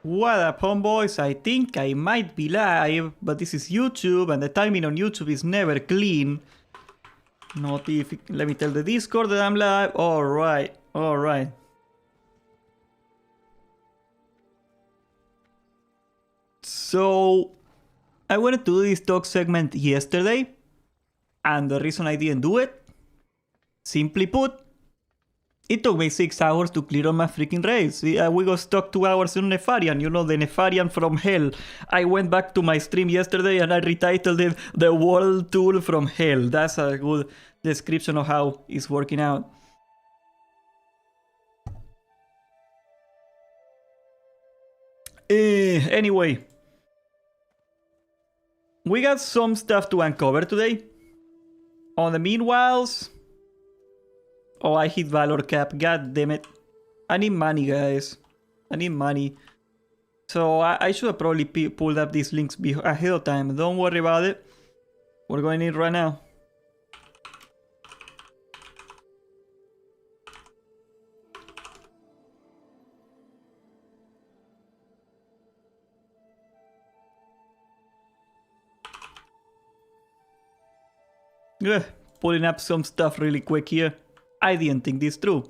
What up, homeboys? I think I might be live, but this is YouTube and the timing on YouTube is never clean. Let me tell the Discord that I'm live. Alright, alright. So, I wanted to do this talk segment yesterday, and the reason I didn't do it, simply put, it took me 6 hours to clear all my freaking raids. We got stuck 2 hours in Nefarian, you know, the Nefarian from Hell. I went back to my stream yesterday and I retitled it The World Tool from Hell. That's a good description of how it's working out. Anyway, we got some stuff to uncover today. On the meanwhiles... Oh, I hit Valor Cap. God damn it. I need money, guys. I need money. So I should have probably pulled up these links ahead of time. Don't worry about it. We're going in right now. Pulling up some stuff really quick here. I didn't think this through.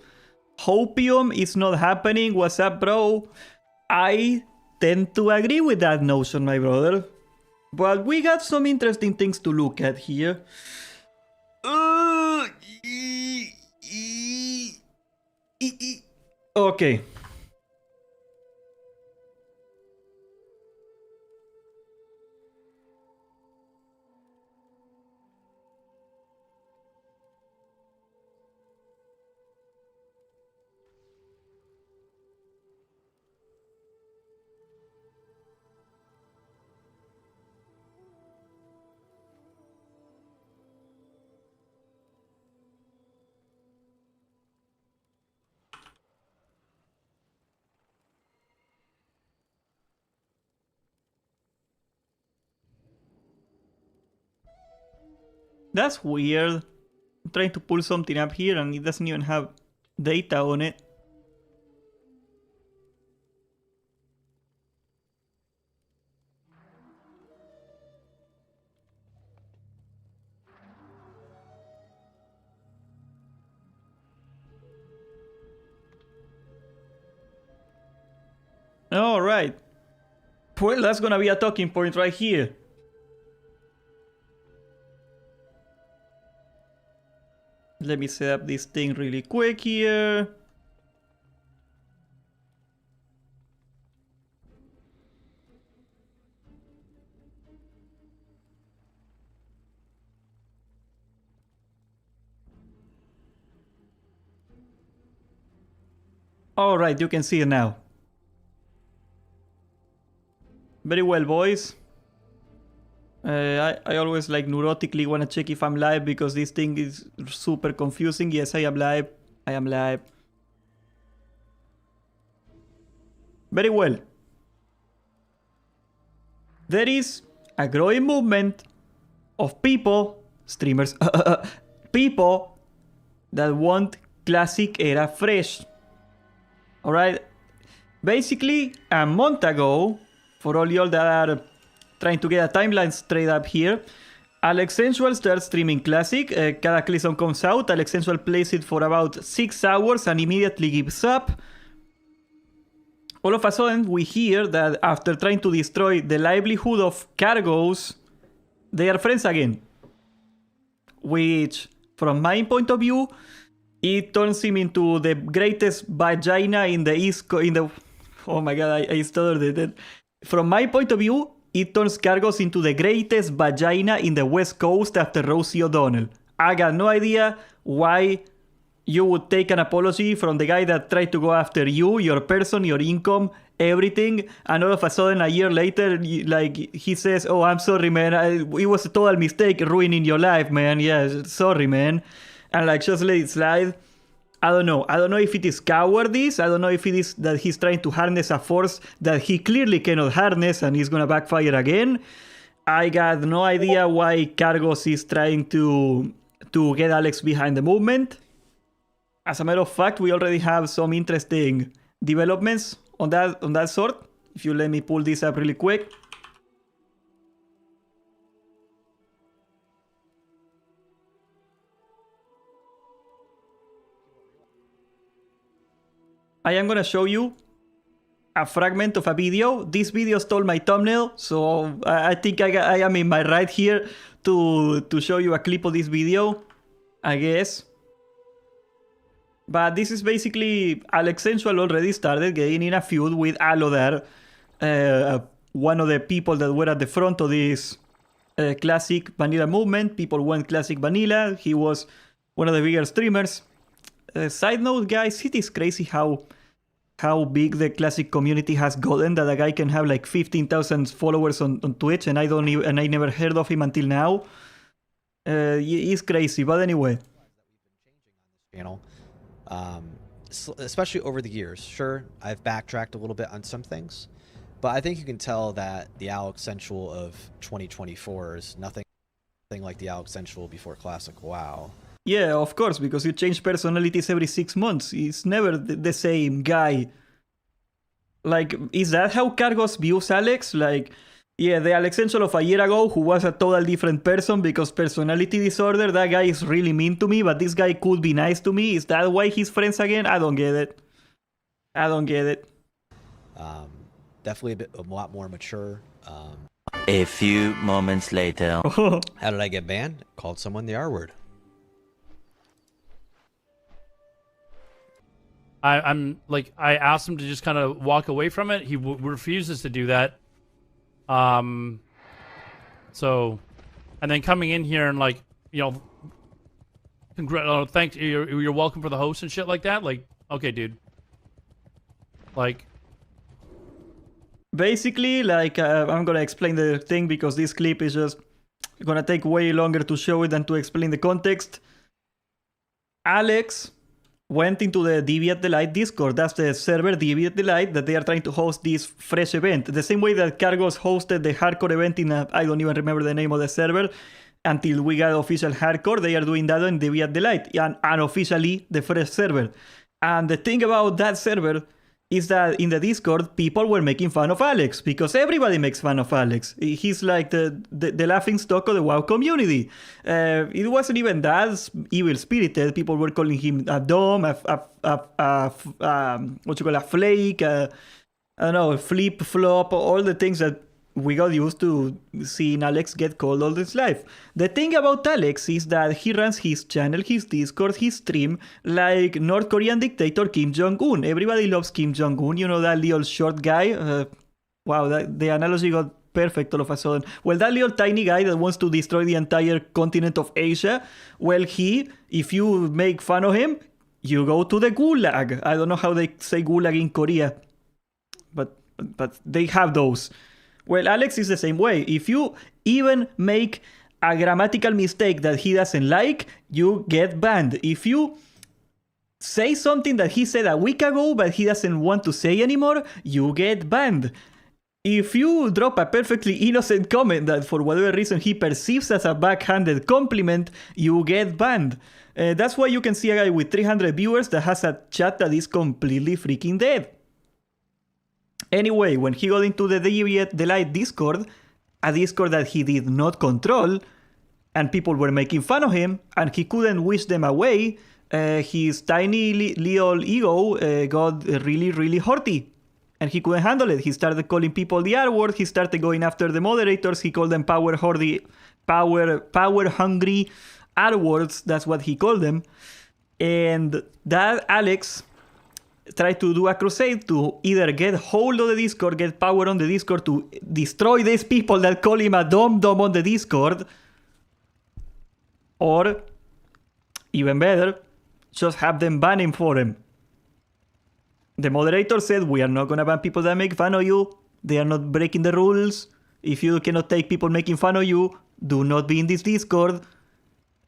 Hopium is not happening. What's up, bro? I tend to agree with that notion, my brother. But we got some interesting things to look at here. Okay. That's weird. I'm trying to pull something up here and it doesn't even have data on it. Alright. Well, that's gonna be a talking point right here. Let me set up this thing really quick here. Alright, you can see it now. Very well, boys. I always like neurotically want to check if I'm live because this thing is super confusing. Yes, I am live. I am live. Very well. There is a growing movement of people, streamers, people that want classic era fresh. Alright? Basically, a month ago, for all y'all that are trying to get a timeline straight up here, Alex Sensual starts streaming Classic. Cataclysm comes out. Alex Sensual plays it for about 6 hours and immediately gives up. All of a sudden, we hear that after trying to destroy the livelihood of cargos, they are friends again. Which, from my point of view, it turns him into the greatest vagina in the East Coast. Oh my god, I stuttered it. From my point of view, it turns cargos into the greatest vagina in the West Coast after Rosie O'Donnell. I got no idea why you would take an apology from the guy that tried to go after you, your person, your income, everything, and all of a sudden a year later, like, he says, oh, I'm sorry, man, it was a total mistake ruining your life, man, yeah, sorry, man, and like, just let it slide. I don't know if it is cowardice. I don't know if it is that he's trying to harness a force that he clearly cannot harness and he's gonna backfire again. I got no idea why Cargos is trying to get Alex behind the movement. As a matter of fact, we already have some interesting developments on that sort. If you let me pull this up really quick. I am gonna show you a fragment of a video. This video stole my thumbnail, so I think I am in my right here to show you a clip of this video, I guess. But this is basically Alex Sensual already started getting in a feud with Alodar, one of the people that were at the front of this classic vanilla movement. People went classic vanilla. He was one of the bigger streamers. Side note, guys, it is crazy how big the classic community has gotten, that a guy can have like 15,000 followers on Twitch, and I never heard of him until now. It's crazy, but anyway. Channel, especially over the years. Sure, I've backtracked a little bit on some things, but I think you can tell that the Alex Sensual of 2024 is nothing like the Alex Sensual before Classic WoW. Yeah, of course, because you change personalities every 6 months. It's never the same guy. Like, is that how Cargos views Alex? Like, yeah, the Alex Sensual of a year ago, who was a total different person because personality disorder, that guy is really mean to me, but this guy could be nice to me. Is that why he's friends again? I don't get it. I don't get it. Definitely a lot more mature. A few moments later. How did I get banned? Called someone the R word. I'm like, I asked him to just kind of walk away from it. He refuses to do that. So, and then coming in here and like, you know, thanks, you're welcome for the host and shit like that. Like, okay, dude. Like, basically, like, I'm gonna explain the thing because this clip is just gonna take way longer to show it than to explain the context. Alex went into the Deviate Delight Discord. That's the server Deviate Delight that they are trying to host this fresh event. The same way that Cargos hosted the hardcore event in I don't even remember the name of the server. Until we got official hardcore, they are doing that in Deviate Delight. And unofficially, the fresh server. And the thing about that server is that in the Discord, people were making fun of Alex, because everybody makes fun of Alex. He's like the laughing stock of the WoW community. It wasn't even that evil-spirited. People were calling him a dumb, what you call a flake, I don't know, a flip-flop, all the things that we got used to seeing Alex get called all his life. The thing about Alex is that he runs his channel, his Discord, his stream like North Korean dictator Kim Jong-un. Everybody loves Kim Jong-un, you know, that little short guy. Wow, the analogy got perfect all of a sudden. Well, that little tiny guy that wants to destroy the entire continent of Asia, well, if you make fun of him, you go to the gulag. I don't know how they say gulag in Korea, but they have those. Well, Alex is the same way. If you even make a grammatical mistake that he doesn't like, you get banned. If you say something that he said a week ago but he doesn't want to say anymore, you get banned. If you drop a perfectly innocent comment that for whatever reason he perceives as a backhanded compliment, you get banned. That's why you can see a guy with 300 viewers that has a chat that is completely freaking dead. Anyway, when he got into the Deviate Delight Discord, a Discord that he did not control, and people were making fun of him, and he couldn't wish them away, his tiny little ego got really, really haughty. And he couldn't handle it. He started calling people the R-word. He started going after the moderators. He called them power-hungry R-words. That's what he called them. And that Alex tried to do a crusade to either get hold of the Discord, get power on the Discord to destroy these people that call him a dum-dum on the Discord, or, even better, just have them ban him for him. The moderator said, we are not gonna ban people that make fun of you. They are not breaking the rules. If you cannot take people making fun of you, do not be in this Discord.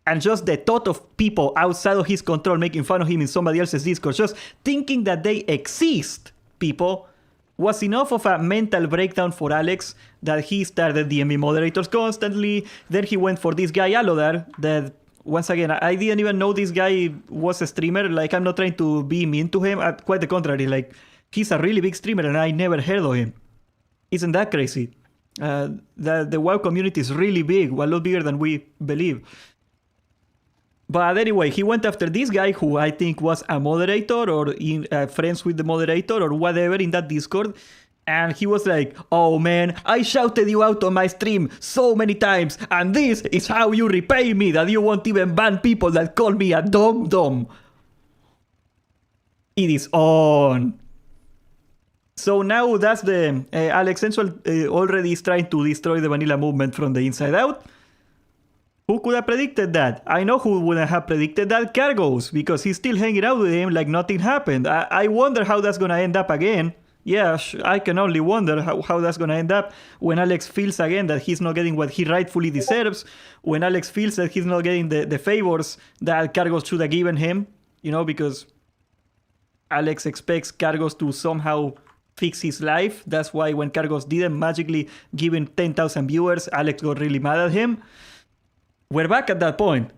And just the thought of people outside of his control making fun of him in somebody else's Discord, just thinking that they exist, people, was enough of a mental breakdown for Alex that he started DMing moderators constantly. Then he went for this guy Alodar that, once again, I didn't even know this guy was a streamer. Like, I'm not trying to be mean to him. Quite the contrary. Like, he's a really big streamer and I never heard of him. Isn't that crazy? The WoW community is really big, a lot bigger than we believe. But anyway, he went after this guy who I think was a moderator or friends with the moderator or whatever in that Discord. And he was like, oh man, I shouted you out on my stream so many times. And this is how you repay me, that you won't even ban people that call me a dum-dum. It is on. So now that's the Alex Sensual already is trying to destroy the vanilla movement from the inside out. Who could have predicted that? I know who wouldn't have predicted that. Cargos, because he's still hanging out with him like nothing happened. I wonder how that's gonna end up again. Yeah, I can only wonder how that's gonna end up when Alex feels again that he's not getting what he rightfully deserves, when Alex feels that he's not getting the favors that Cargos should have given him, you know, because Alex expects Cargos to somehow fix his life. That's why when Cargos didn't magically give him 10,000 viewers, Alex got really mad at him. We're back at that point.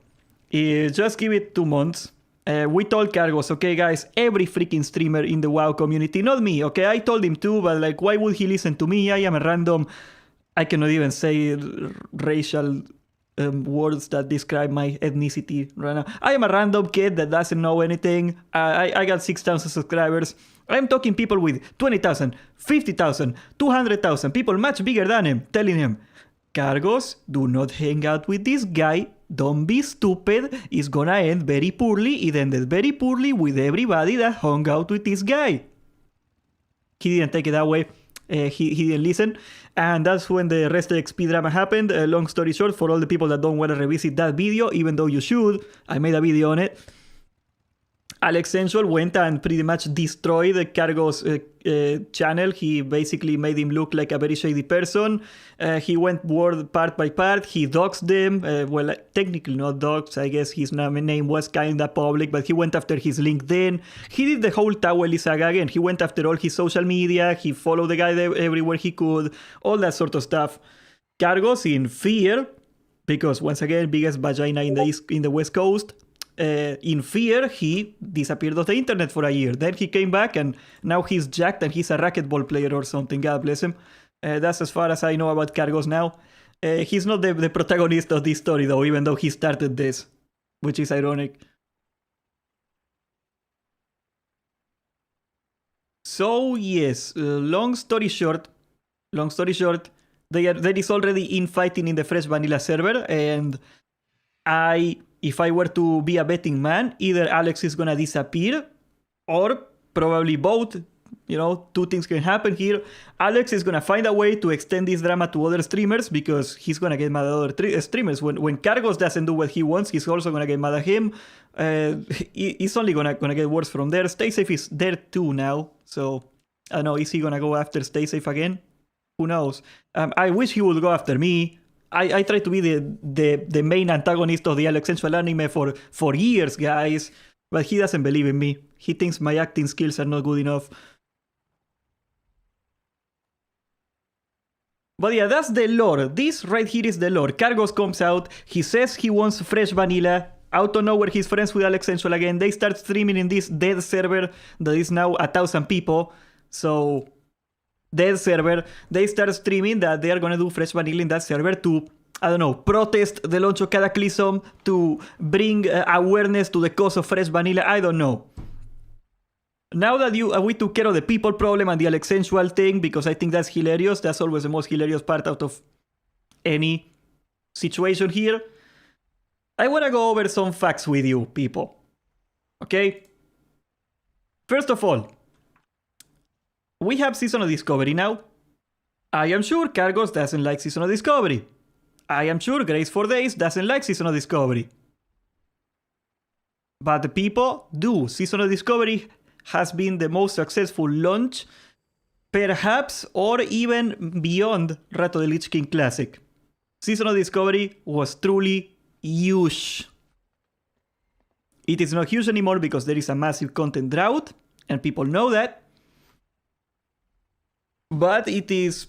Just give it 2 months. We told Cargos, okay guys, every freaking streamer in the WoW community, not me, okay? I told him too, but like, why would he listen to me? I am a random, I cannot even say racial words that describe my ethnicity right now. I am a random kid that doesn't know anything. I got 6,000 subscribers. I'm talking people with 20,000, 50,000, 200,000, people much bigger than him, telling him, Cargos, do not hang out with this guy. Don't be stupid. It's gonna end very poorly. It ended very poorly with everybody that hung out with this guy. He didn't take it that way. He didn't listen. And that's when the rest of the XP drama happened. Long story short, for all the people that don't want to revisit that video, even though you should, I made a video on it. Alex Sensual went and pretty much destroyed the Cargos channel. He basically made him look like a very shady person. He went word part by part. He doxed them. Well, technically not doxed. I guess his name was kind of public, but he went after his LinkedIn. He did the whole Taweli saga again. He went after all his social media. He followed the guy everywhere he could. All that sort of stuff. Cargos in fear, because once again, biggest vagina in the West Coast. In fear, he disappeared off the internet for a year. Then he came back and now he's jacked and he's a racquetball player or something. God bless him. That's as far as I know about Cargos now. He's not the protagonist of this story though, even though he started this, which is ironic. So yes, long story short, there is already infighting in the Fresh Vanilla server, and if I were to be a betting man, either Alex is gonna disappear or probably both. You know, two things can happen here. Alex is gonna find a way to extend this drama to other streamers because he's gonna get mad at other streamers. When Cargos doesn't do what he wants, he's also gonna get mad at him. It's only gonna get worse from there. Stay Safe is there too now, so I don't know. Is he gonna go after Stay Safe again? Who knows? I wish he would go after me. I try to be the main antagonist of the Alex Sensual anime for years, guys. But he doesn't believe in me. He thinks my acting skills are not good enough. But yeah, that's the lore. This right here is the lore. Cargos comes out. He says he wants Fresh Vanilla. Out of nowhere, he's friends with Alex Sensual again. They start streaming in this dead server that is now 1,000 people. So... dead server, they start streaming that they are gonna do Fresh Vanilla in that server to, I don't know, protest the launch of Cataclysm, to bring awareness to the cause of Fresh Vanilla, I don't know. Now that we took care of the people problem and the Alex Sensual thing, because I think that's hilarious, that's always the most hilarious part out of any situation here, I wanna go over some facts with you, people. Okay? First of all, we have Seasonal Discovery now. I am sure Cargos doesn't like Seasonal Discovery. I am sure Grace 4 Days doesn't like Seasonal Discovery. But the people do. Seasonal Discovery has been the most successful launch, perhaps, or even beyond Rato the Lich King Classic. Seasonal Discovery was truly huge. It is not huge anymore because there is a massive content drought, and people know that. But it is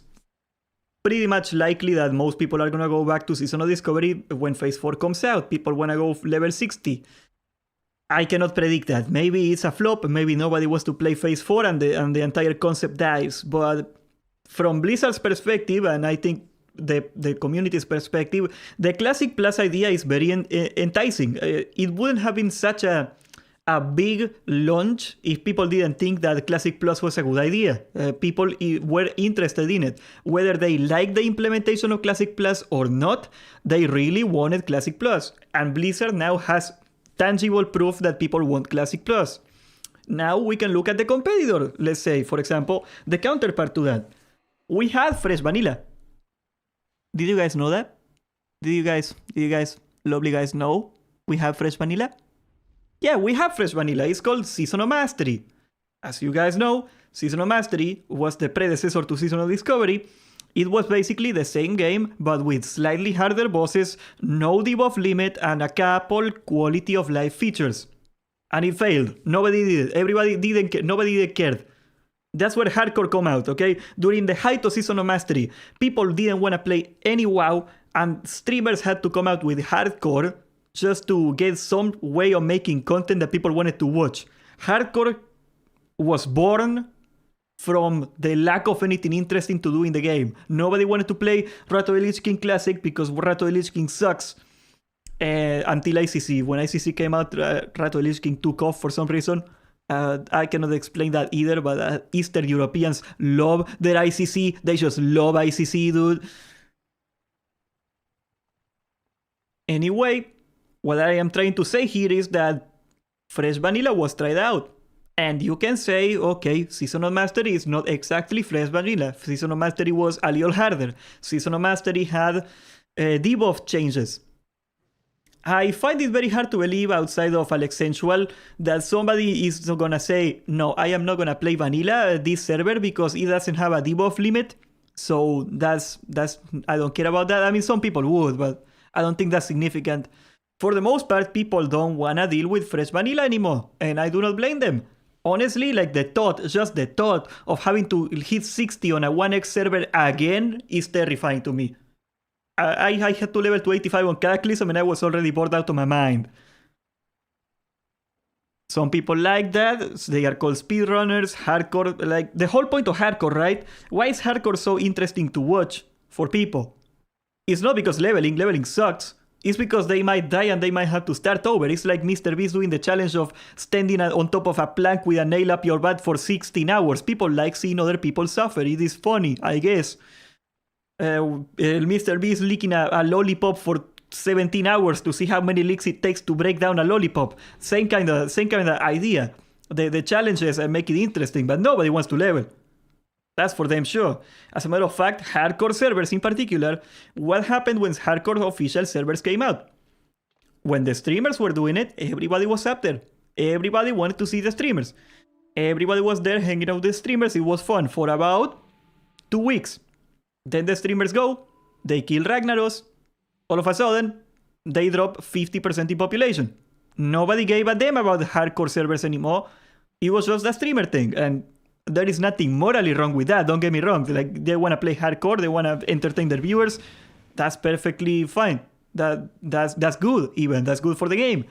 pretty much likely that most people are gonna go back to Seasonal Discovery when Phase 4 comes out. People wanna go level 60. I cannot predict that. Maybe it's a flop, maybe nobody wants to play Phase 4 and the entire concept dies. But from Blizzard's perspective, and I think the community's perspective, the Classic Plus idea is very enticing. It wouldn't have been such a big launch if people didn't think that Classic Plus was a good idea. People were interested in it. Whether they liked the implementation of Classic Plus or not, they really wanted Classic Plus. And Blizzard now has tangible proof that people want Classic Plus. Now we can look at the competitor. Let's say, for example, the counterpart to that. We had Fresh Vanilla. Did you guys know that? Did you guys, lovely guys, know we have Fresh Vanilla? Yeah, we have Fresh Vanilla. It's called Season of Mastery. As you guys know, Season of Mastery was the predecessor to Season of Discovery. It was basically the same game, but with slightly harder bosses, no debuff limit, and a couple quality of life features. And it failed. Nobody did it. Everybody didn't care. Nobody cared. That's where hardcore come out, okay? During the height of Season of Mastery, people didn't want to play any WoW, and streamers had to come out with hardcore just to get some way of making content that people wanted to watch. Hardcore was born from the lack of anything interesting to do in the game. Nobody wanted to play Wrath of the Lich King Classic because Wrath of the Lich King sucks. Until ICC. When ICC came out, Wrath of the Lich King took off for some reason. I cannot explain that either, but Eastern Europeans love their ICC. They just love ICC, dude. Anyway, what I am trying to say here is that Fresh Vanilla was tried out. And you can say, okay, Season of Mastery is not exactly Fresh Vanilla. Season of Mastery was a little harder. Season of Mastery had debuff changes. I find it very hard to believe outside of Alex Sensual that somebody is gonna say, no, I am not gonna play Vanilla this server because it doesn't have a debuff limit. So that's I don't care about that. I mean, some people would, but I don't think that's significant. For the most part, people don't wanna deal with Fresh Vanilla anymore, and I do not blame them. Honestly, like just the thought of having to hit 60 on a 1x server again is terrifying to me. I had to level to 85 on Cataclysm and I was already bored out of my mind. Some people like that. They are called speedrunners. Hardcore, like the whole point of hardcore, right? Why is hardcore so interesting to watch for people? It's not because leveling sucks. It's because they might die and they might have to start over. It's like Mr. Beast doing the challenge of standing on top of a plank with a nail up your butt for 16 hours. People like seeing other people suffer. It is funny, I guess. Mr. Beast licking a lollipop for 17 hours to see how many licks it takes to break down a lollipop. Same kind of idea. The challenges make it interesting, but nobody wants to level. That's for them sure. As a matter of fact, hardcore servers in particular, what happened when hardcore official servers came out? When the streamers were doing it, everybody was up there. Everybody wanted to see the streamers. Everybody was there hanging out with the streamers. It was fun for about 2 weeks. Then the streamers go, they kill Ragnaros. All of a sudden, they drop 50% in population. Nobody gave a damn about the hardcore servers anymore. It was just a streamer thing, and there is nothing morally wrong with that. Don't get me wrong. Like, they want to play hardcore, they want to entertain their viewers. That's perfectly fine. That's good. Even that's good for the game.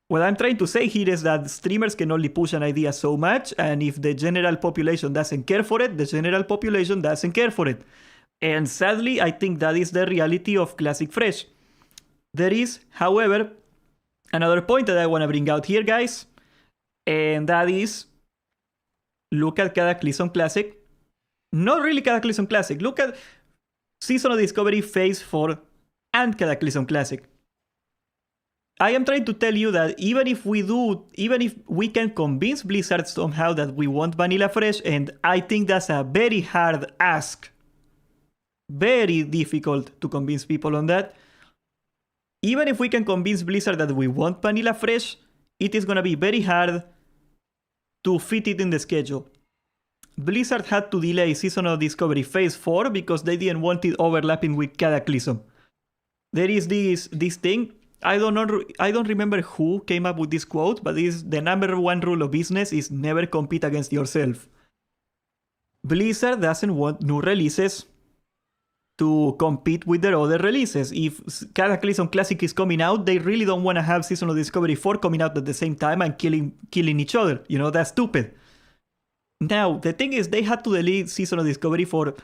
What I'm trying to say here is that streamers can only push an idea so much, and if the general population doesn't care for it, the general population doesn't care for it. And sadly, I think that is the reality of Classic Fresh. There is, however, another point that I want to bring out here, guys, and that is, look at Cataclysm Classic. Not really Cataclysm Classic. Look at Season of Discovery Phase 4 and Cataclysm Classic. I am trying to tell you that even if we can convince Blizzard somehow that we want Vanilla Fresh, and I think that's a very hard ask. Very difficult to convince people on that. Even if we can convince Blizzard that we want Vanilla Fresh, it is going to be very hard to fit it in the schedule. Blizzard had to delay Season of Discovery Phase 4 because they didn't want it overlapping with Cataclysm. There is this thing, I don't remember who came up with this quote, but this, the #1 rule of business is never compete against yourself. Blizzard doesn't want new releases to compete with their other releases. If Cataclysm Classic is coming out, they really don't want to have Season of Discovery 4 coming out at the same time and killing each other. You know, that's stupid. Now, the thing is, they had to delete Season of Discovery for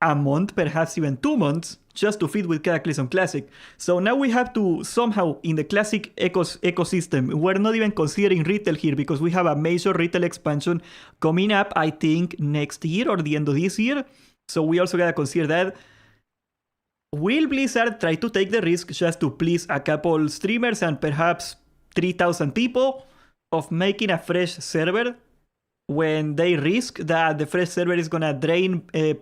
a month, perhaps even 2 months, just to fit with Cataclysm Classic. So now we have to somehow, in the Classic ecosystem, we're not even considering retail here because we have a major retail expansion coming up, I think, next year or the end of this year. So we also gotta consider that. Will Blizzard try to take the risk just to please a couple streamers and perhaps 3,000 people of making a fresh server when they risk that the fresh server is gonna drain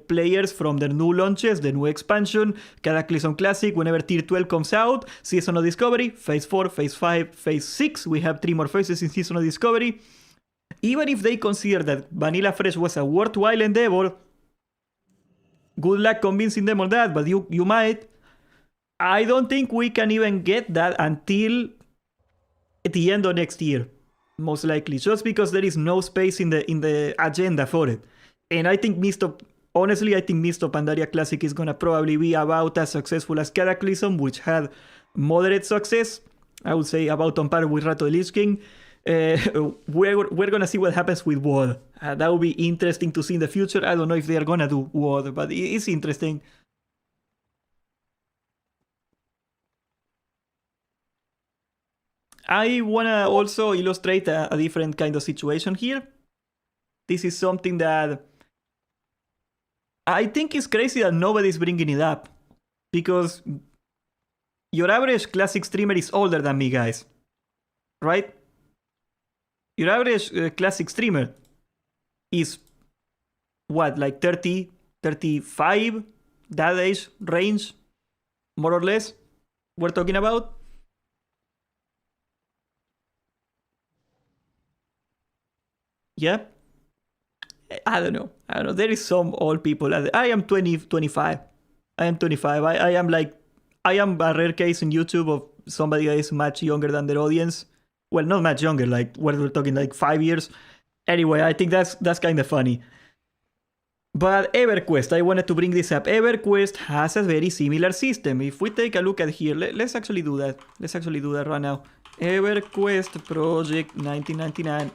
players from their new launches, the new expansion, Cataclysm Classic, whenever Tier 12 comes out, Season of Discovery, Phase 4, Phase 5, Phase 6, we have 3 more phases in Season of Discovery. Even if they consider that Vanilla Fresh was a worthwhile endeavor, good luck convincing them on that, but you might. I don't think we can even get that until the end of next year. Most likely, just because there is no space in the agenda for it. And I think honestly, I think Mist of Pandaria Classic is gonna probably be about as successful as Cataclysm, which had moderate success. I would say about on par with Rato the Lich King. We're gonna see what happens with WoD. That will be interesting to see in the future. I don't know if they are gonna do WoD, but it's interesting. I want to also illustrate a different kind of situation here. This is something that I think is crazy that nobody's bringing it up. Because your average classic streamer is older than me, guys. Right? Your average classic streamer is, what, like 30, 35? That age range? More or less? We're talking about? Yeah, I don't know. There is some old people. I am 25. I am 25. I am a rare case in YouTube of somebody that is much younger than their audience. Well, not much younger. Like we're talking like 5 years. Anyway, I think that's kind of funny. But EverQuest, I wanted to bring this up. EverQuest has a very similar system. If we take a look at here, let's actually do that. Let's actually do that right now. EverQuest Project 1999.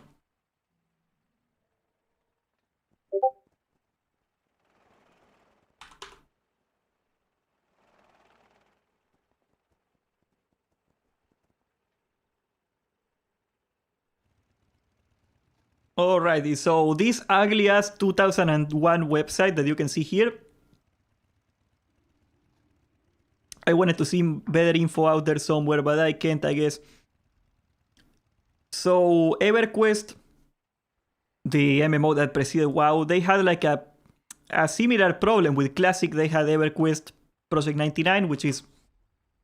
Alrighty, so this ugly ass 2001 website that you can see here. I wanted to see better info out there somewhere, but I can't, I guess. So EverQuest, the MMO that preceded WoW, they had like a similar problem with Classic. They had EverQuest Project 99, which is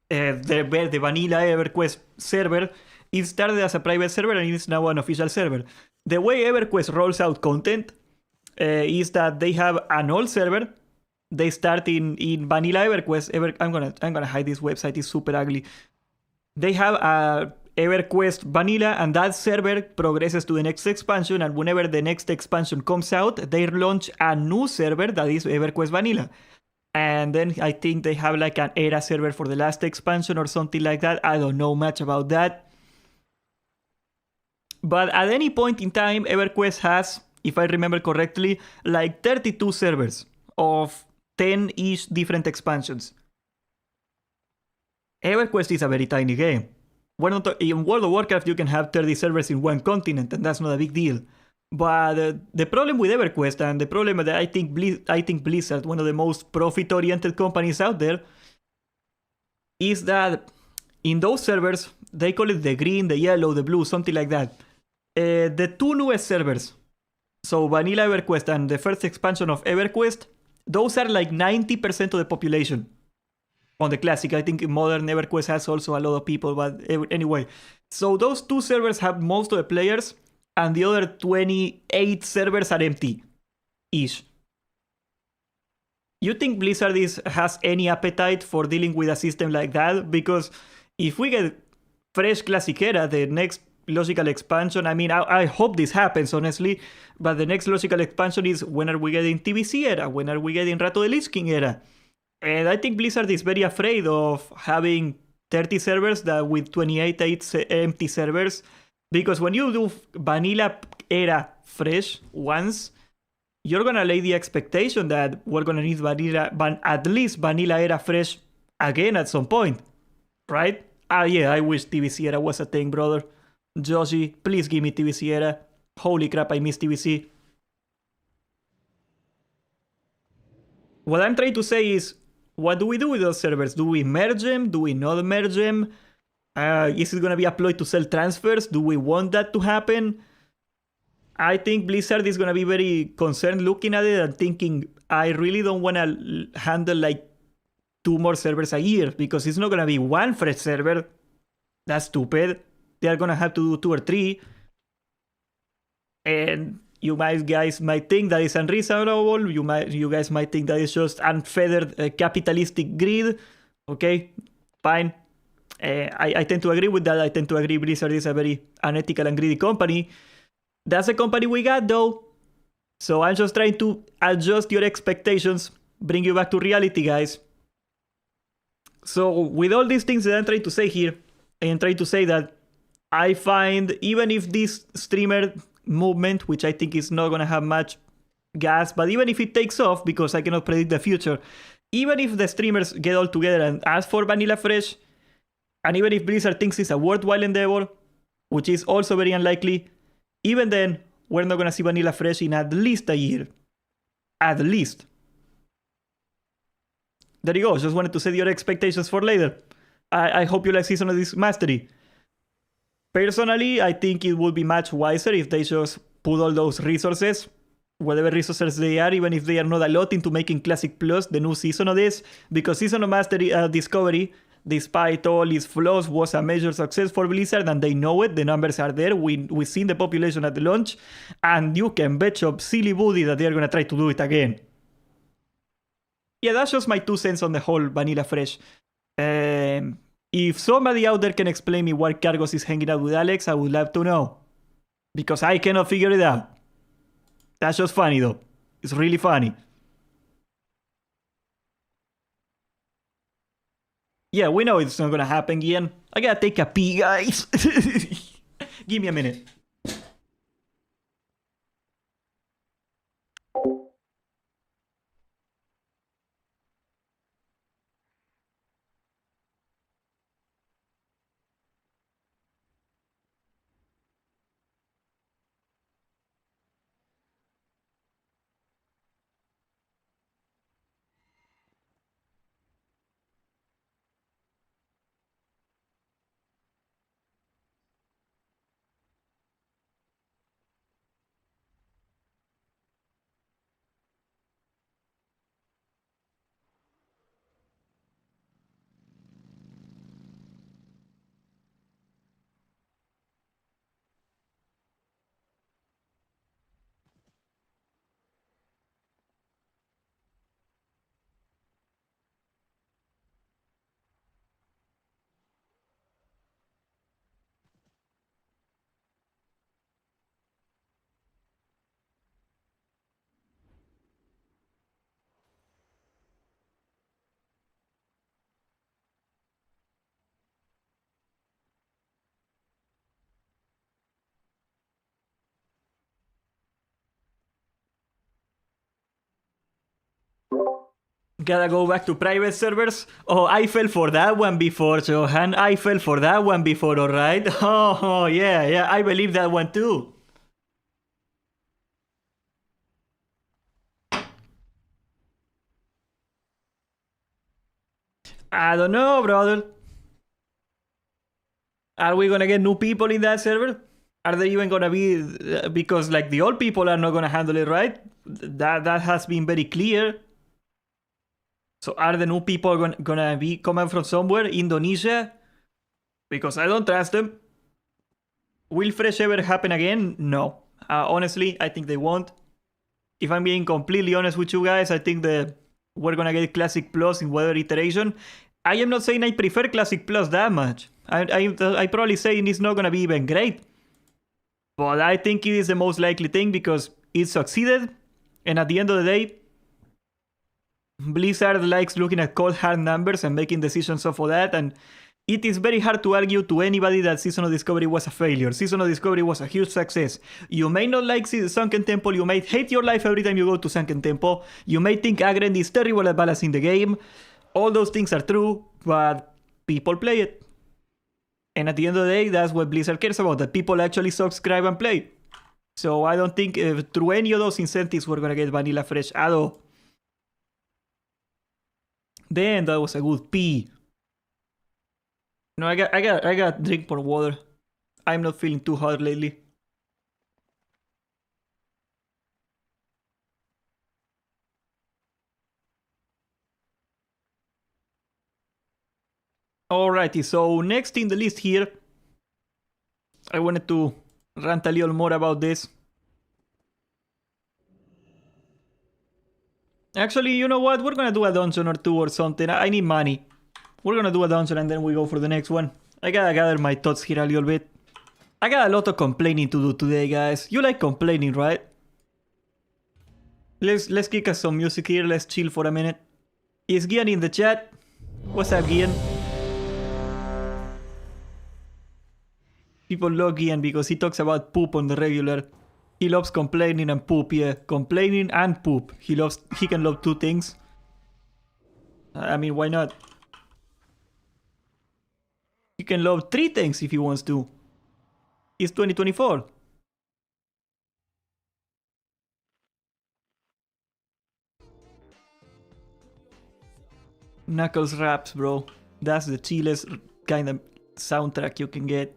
the vanilla EverQuest server. It started as a private server and it is now an official server. The way EverQuest rolls out content is that they have an old server. They start in vanilla EverQuest. I'm gonna hide this website. It's super ugly. They have a EverQuest vanilla, and that server progresses to the next expansion. And whenever the next expansion comes out, they launch a new server that is EverQuest vanilla. And then I think they have like an era server for the last expansion or something like that. I don't know much about that. But at any point in time, EverQuest has, if I remember correctly, like 32 servers of 10-ish different expansions. EverQuest is a very tiny game. In World of Warcraft, you can have 30 servers in one continent, and that's not a big deal. But the problem with EverQuest, and the problem that I think Blizzard, one of the most profit-oriented companies out there, is that in those servers, they call it the green, the yellow, the blue, something like that. The two newest servers, so Vanilla EverQuest and the first expansion of EverQuest, those are like 90% of the population on the Classic. I think modern EverQuest has also a lot of people, but anyway. So those two servers have most of the players, and the other 28 servers are empty-ish. You think Blizzard has any appetite for dealing with a system like that? Because if we get fresh Classic Era, the next logical expansion, I mean, I hope this happens, honestly, but the next logical expansion is, when are we getting TBC Era? When are we getting Rato the Lich King Era? And I think Blizzard is very afraid of having 30 servers with 28 empty servers, because when you do Vanilla Era fresh once, you're gonna lay the expectation that we're gonna need at least Vanilla Era Fresh again at some point, right? Yeah, I wish TVC Era was a thing, brother. Joshi, please give me TVC Era. Holy crap, I miss TVC. What I'm trying to say is, what do we do with those servers? Do we merge them? Do we not merge them? Is it gonna be employed to sell transfers? Do we want that to happen? I think Blizzard is gonna be very concerned looking at it and thinking, I really don't wanna handle like 2 more servers a year, because it's not gonna be 1 fresh server. That's stupid. They are gonna have to do 2 or 3. And you guys might think that is unreasonable. You guys might think that it's just unfeathered capitalistic greed. Okay, fine. I tend to agree with that. I tend to agree Blizzard is a very unethical and greedy company. That's the company we got, though. So I'm just trying to adjust your expectations, bring you back to reality, guys. So with all these things that I'm trying to say here, I am trying to say that I find, even if this streamer movement, which I think is not gonna have much gas, but even if it takes off, because I cannot predict the future, even if the streamers get all together and ask for Vanilla Fresh, and even if Blizzard thinks it's a worthwhile endeavor, which is also very unlikely, even then, we're not gonna see Vanilla Fresh in at least a year. At least. There you go, just wanted to set your expectations for later. I hope you like Season of this Mastery. Personally, I think it would be much wiser if they just put all those resources, whatever resources they are, even if they are not a lot, into making Classic Plus the new season of this, because Season of Mastery Discovery, despite all its flaws, was a major success for Blizzard, and they know it. The numbers are there. We've seen the population at the launch, and you can bet your silly booty that they're gonna try to do it again. Yeah, that's just my 2 cents on the whole Vanilla Fresh. If somebody out there can explain me why Cargos is hanging out with Alex, I would love to know. Because I cannot figure it out. That's just funny, though. It's really funny. Yeah, we know it's not gonna happen again. I gotta take a pee, guys. Give me a minute. Gotta go back to private servers? Oh, I fell for that one before, Johan. I fell for that one before, alright? Oh, yeah, I believe that one too. I don't know, brother. Are we gonna get new people in that server? Are they even gonna be... because, like, the old people are not gonna handle it, right? That has been very clear. So are the new people gonna be coming from somewhere? Indonesia? Because I don't trust them. Will Fresh ever happen again? No. Honestly, I think they won't. If I'm being completely honest with you guys, I think that we're gonna get Classic Plus in whatever iteration. I am not saying I prefer Classic Plus that much. I probably saying it's not gonna be even great. But I think it is the most likely thing because it succeeded. And at the end of the day, Blizzard likes looking at cold hard numbers and making decisions off of that. And It is very hard to argue to anybody that Season of Discovery was a failure. Season of Discovery was a huge success. You may not like Sunken Temple, you may hate your life every time you go to Sunken Temple, you may think Agrand is terrible at balancing the game. All those things are true, but people play it. And at the end of the day, that's what Blizzard cares about, that people actually subscribe and play. So I don't think through any of those incentives we're gonna get Vanilla Fresh at all. Then that was a good pee. No, I got drink more water. I'm not feeling too hot lately. Alrighty, so next in the list here, I wanted to rant a little more about this. Actually, you know what? We're gonna do a dungeon or two or something. I need money. We're gonna do a dungeon and then we go for the next one. I gotta gather my thoughts here a little bit. I got a lot of complaining to do today, guys. You like complaining, right? Let's kick us some music here. Let's chill for a minute. Is Gian in the chat? What's up, Gian? People love Gian because he talks about poop on the regular. He loves complaining and poop, yeah. Complaining and poop. He can love two things. I mean, why not? He can love three things if he wants to. It's 2024. Knuckles raps, bro. That's the chillest kind of soundtrack you can get.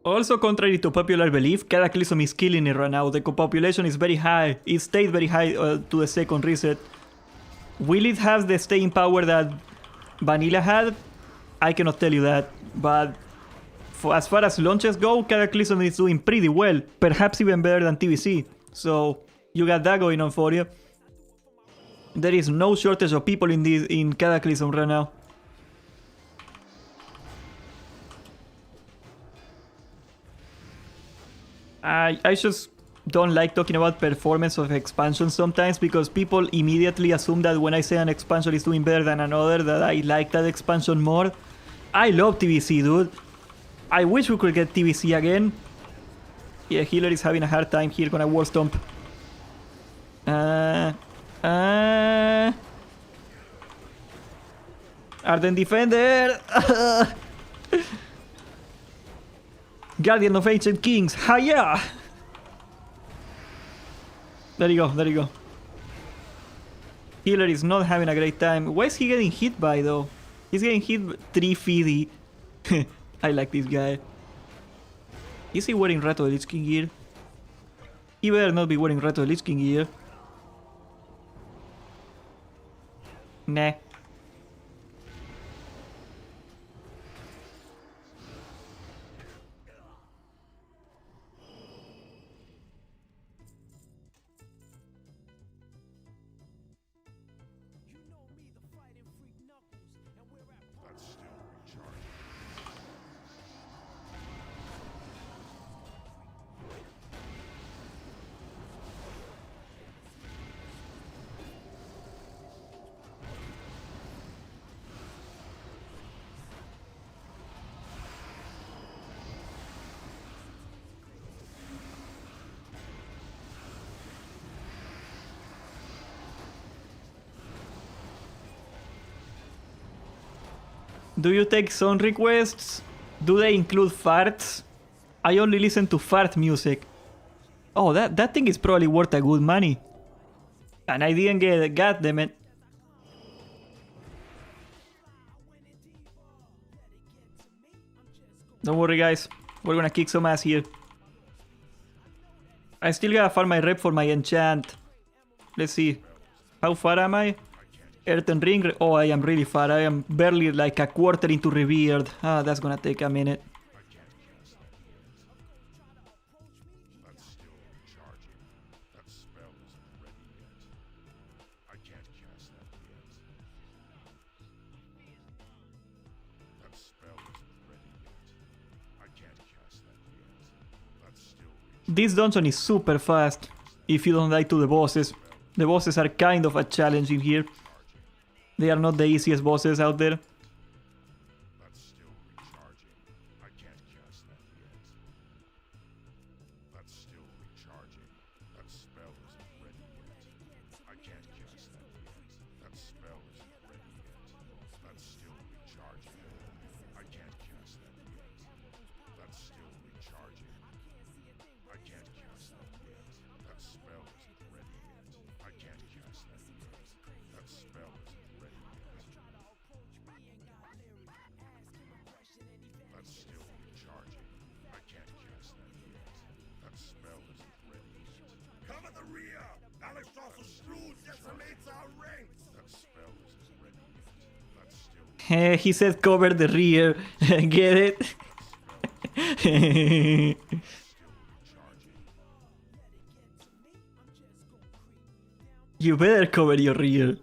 Also, contrary to popular belief, Cataclysm is killing it right now. The population is very high. It stayed very high to the second reset. Will it have the staying power that Vanilla had? I cannot tell you that. But as far as launches go, Cataclysm is doing pretty well. Perhaps even better than TBC. So you got that going on for you. There is no shortage of people in Cataclysm right now. I just don't like talking about performance of expansion sometimes because people immediately assume that when I say an expansion is doing better than another, that I like that expansion more. I love TBC, dude. I wish we could get TBC again. Yeah, Healer is having a hard time here. Gonna War Stomp. Arden Defender. Guardian of Ancient Kings. Hiya! There you go, there you go. Healer is not having a great time. Why is he getting hit by though? He's getting hit 350. I like this guy. Is he wearing Rat of the Lich King gear? He better not be wearing Rat of the Lich King gear. Nah. Do you take song requests? Do they include farts? I only listen to fart music. Oh, that thing is probably worth a good money. And I didn't get it, goddammit. Don't worry guys, we're gonna kick some ass here. I still gotta farm my rep for my enchant. Let's see. How far am I? Earthen Ring. Oh, I am really far. I am barely like a quarter into Revered. Ah, that's gonna take a minute. This dungeon is super fast if you don't die to the bosses. The bosses are kind of a challenge in here. They are not the easiest bosses out there. That's still recharging. I can't cast that yet. That's still recharging. That spell isn't ready yet. I can't cast that yet. That spell isn't ready yet. That's still recharging. I can't cast that yet. That's still recharging. I can't cast that yet. That spell isn't ready yet. I can't cast that yet. That spell isn't ready yet. That's still recharging. I can't cast that yet. That spell isn't ready yet. Cover the rear! Alexstrasser Strud decimates our ranks! That spell isn't ready yet. That's still He said cover the rear. Get it? recharging. You better cover your rear.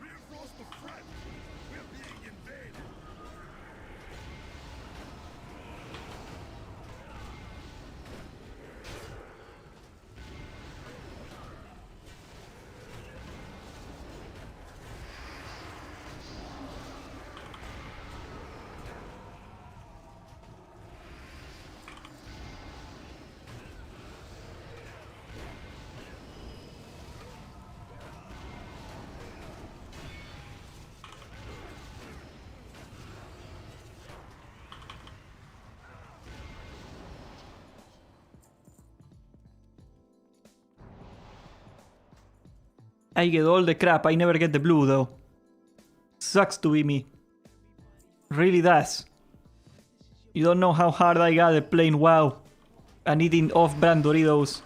Reinforce the front! We're being invaded! I get all the crap, I never get the blue though. Sucks to be me. Really does. You don't know how hard I got at playing WoW and eating off-brand Doritos.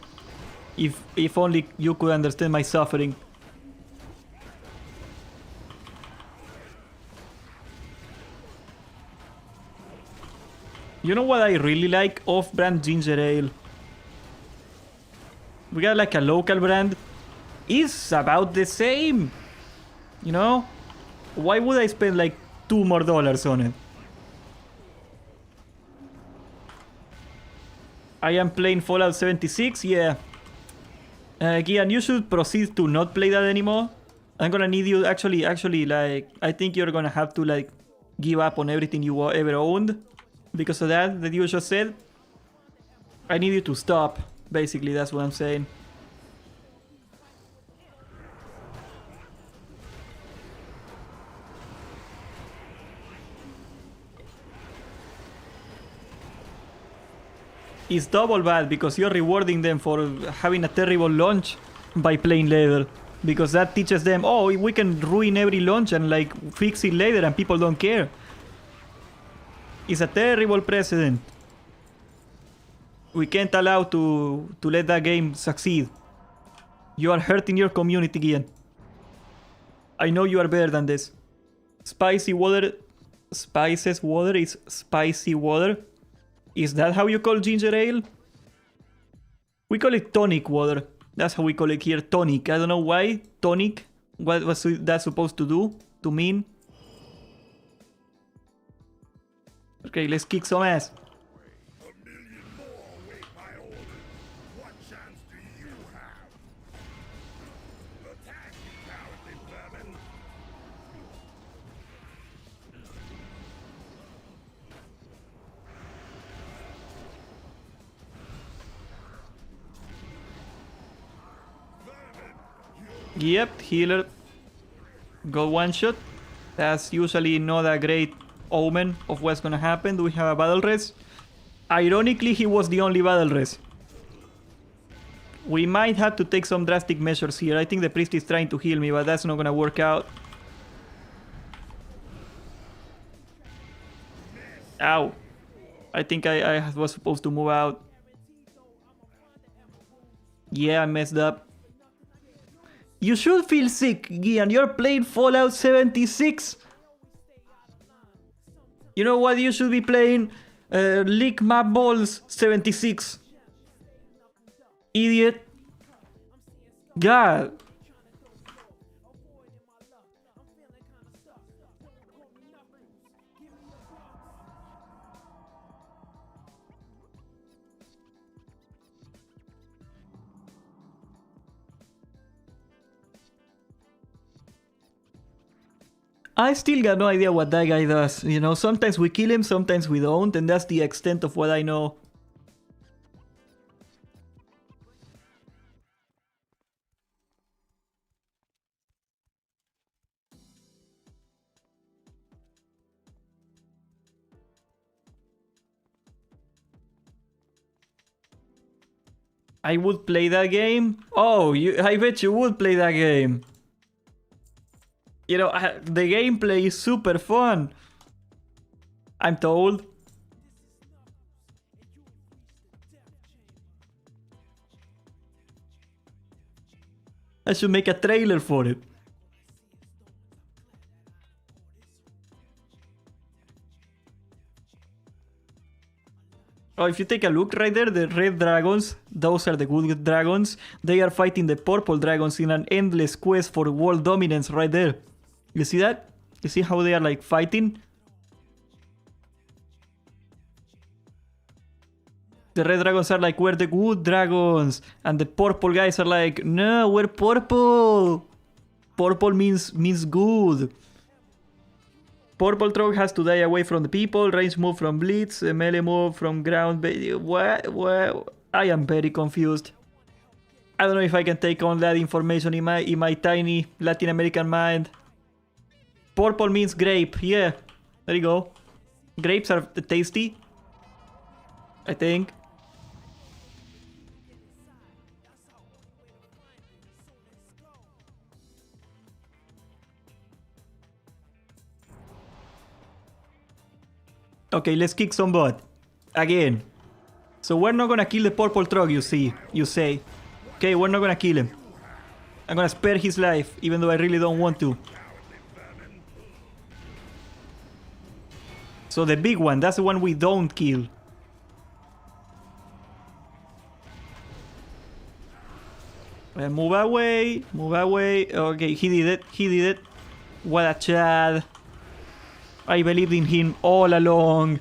If only you could understand my suffering. You know what I really like? Off-brand ginger ale. We got like a local brand. It's about the same. You know? Why would I spend like $2 more on it? I am playing Fallout 76, yeah. Gian, you should proceed to not play that anymore. I'm gonna need you, actually, like, I think you're gonna have to, like, give up on everything you ever owned. Because of that you just said. I need you to stop, basically, that's what I'm saying. It's double bad because you're rewarding them for having a terrible launch by playing later. Because that teaches them, oh, we can ruin every launch and like fix it later and people don't care. It's a terrible precedent. We can't allow to let that game succeed. You are hurting your community again. I know you are better than this. Spicy water. Spices water is spicy water. Is that how you call ginger ale? We call it tonic water. That's how we call it here, tonic. I don't know why. Tonic? What was that supposed to do? To mean? Okay, let's kick some ass. A million more await my orders. What chance do you have? Attack, you cowardly vermin! Yep, healer. Got one shot. That's usually not a great omen of what's gonna happen. Do we have a battle res? Ironically, he was the only battle res. We might have to take some drastic measures here. I think the priest is trying to heal me, but that's not gonna work out. Ow. I think I was supposed to move out. Yeah, I messed up. You should feel sick, Gian. You're playing Fallout 76. You know what? You should be playing Lick My Balls 76. Idiot. God. I still got no idea what that guy does. You know, sometimes we kill him, sometimes we don't, and that's the extent of what I know. I would play that game. Oh, I bet you would play that game. You know, the gameplay is super fun. I'm told. I should make a trailer for it. Oh, if you take a look right there, the red dragons, those are the good dragons. They are fighting the purple dragons in an endless quest for world dominance right there. You see that? You see how they are like fighting? The red dragons are like, we're the good dragons. And the purple guys are like, no, we're purple. Purple means good. Purple Trog has to die away from the people. Range move from Blitz. Melee move from ground. What? I am very confused. I don't know if I can take on that information in my tiny Latin American mind. Purple means grape. Yeah, there you go. Grapes are tasty, I think. Okay, let's kick some butt. Again. So we're not gonna kill the purple Trog, you say. Okay, we're not gonna kill him. I'm gonna spare his life, even though I really don't want to. So the big one, that's the one we don't kill. Move away, move away. Okay, he did it. What a Chad. I believed in him all along.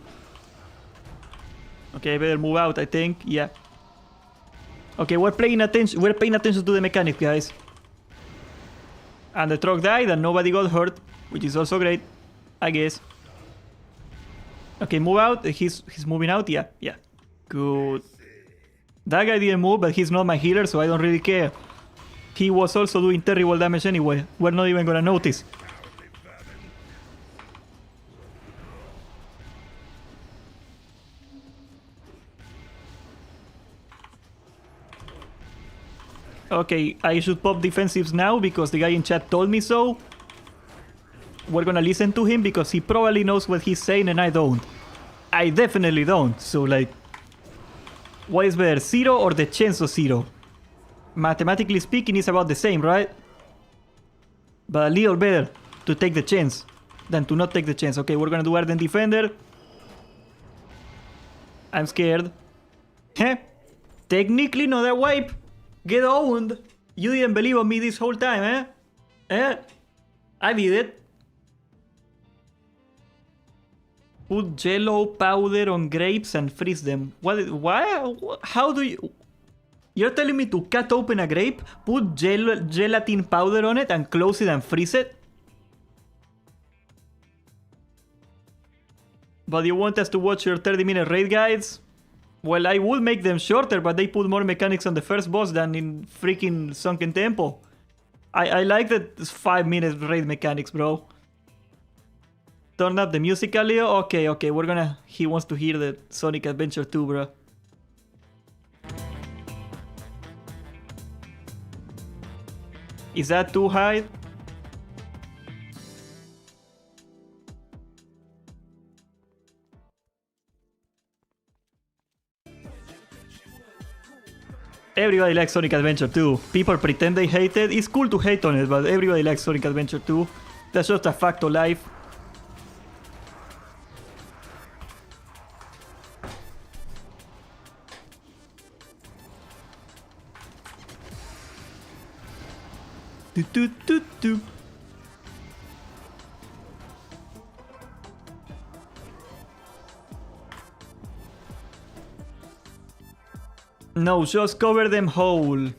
Okay, I better move out, I think. Yeah. Okay, we're paying attention to the mechanics, guys. And the truck died and nobody got hurt, which is also great, I guess. Okay, move out. He's moving out. Yeah. Good. That guy didn't move, but he's not my healer, so I don't really care. He was also doing terrible damage anyway. We're not even gonna notice. Okay, I should pop defensives now because the guy in chat told me so. We're gonna listen to him because he probably knows what he's saying and I don't. I definitely don't, so like... What is better, 0 or the chance of 0? Mathematically speaking, it's about the same, right? But a little better to take the chance than to not take the chance. Okay, we're gonna do Ardent Defender. I'm scared. Heh? Technically not a wipe. Get owned. You didn't believe on me this whole time, eh? I did it. Put jello powder on grapes and freeze them. Why? How do you... You're telling me to cut open a grape, put gelatin powder on it and close it and freeze it? But you want us to watch your 30-minute raid guides? Well, I would make them shorter, but they put more mechanics on the first boss than in freaking Sunken Temple. I like that 5-minute raid mechanics, bro. Turn up the music, Leo. Okay, we're gonna... He wants to hear the Sonic Adventure 2, bro. Is that too high? Everybody likes Sonic Adventure 2. People pretend they hate it. It's cool to hate on it, but everybody likes Sonic Adventure 2. That's just a fact of life. Do. No, just cover them whole.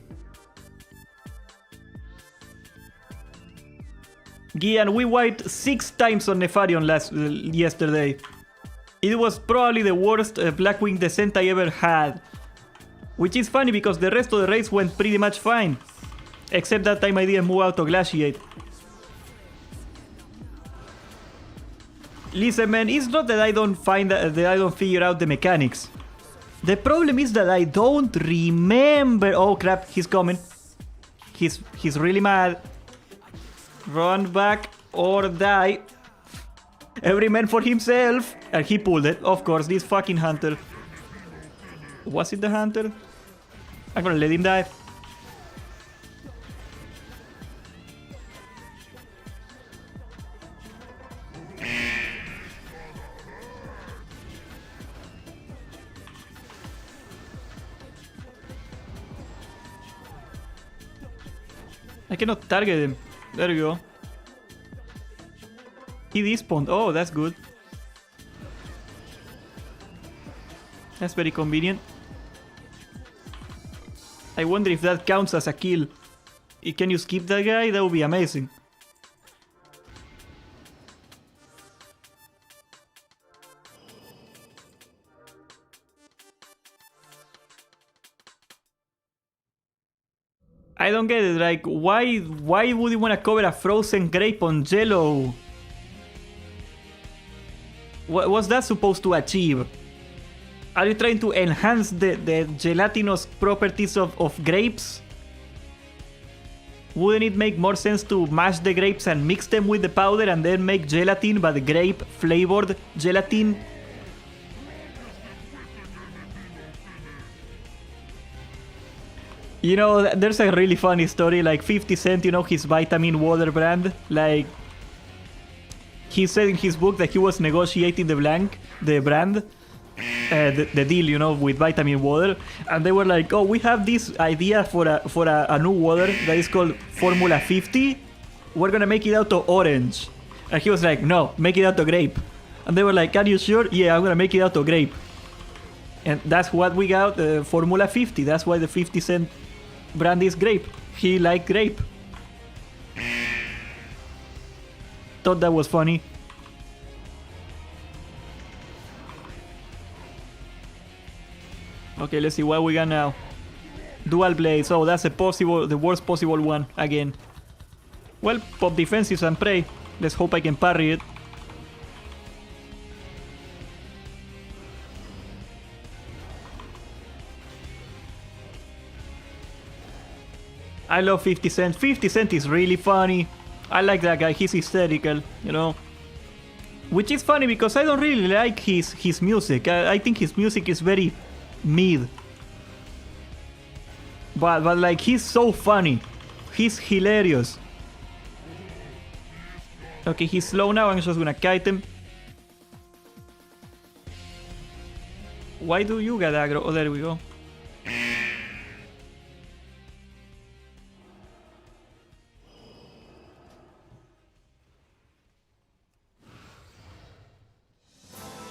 Gian, we wiped 6 times on Nefarion yesterday. It was probably the worst Blackwing descent I ever had. Which is funny because the rest of the race went pretty much fine. Except that time I didn't move out to Glaciate. Listen, man, it's not that I don't figure out the mechanics. The problem is that I don't remember. Oh crap, he's coming. He's really mad. Run back or die. Every man for himself. And he pulled it. Of course, this fucking hunter. Was it the hunter? I'm gonna let him die. I cannot target him. There we go. He despawned. Oh, that's good. That's very convenient. I wonder if that counts as a kill. Can you skip that guy? That would be amazing. I don't get it, like, why would you want to cover a frozen grape on Jello? What's that supposed to achieve? Are you trying to enhance the gelatinous properties of grapes? Wouldn't it make more sense to mash the grapes and mix them with the powder and then make gelatin, but grape flavored gelatin? You know, there's a really funny story, like 50 Cent, you know, his vitamin water brand, like, he said in his book that he was negotiating the brand, the deal, you know, with vitamin water, and they were like, oh, we have this idea for a new water that is called Formula 50, we're gonna make it out of orange. And he was like, no, make it out of grape. And they were like, are you sure? Yeah, I'm gonna make it out of grape. And that's what we got, Formula 50, that's why the 50 Cent brand is grape. He liked grape. Thought that was funny. Okay, let's see what we got now. Dual blades. Oh, that's the worst possible one again. Well, pop defensives and pray. Let's hope I can parry it. I love 50 Cent. 50 Cent is really funny. I like that guy. He's hysterical, you know. Which is funny because I don't really like his music. I think his music is very mid. But like, he's so funny. He's hilarious. Okay, he's slow now. I'm just gonna kite him. Why do you get aggro? Oh, there we go.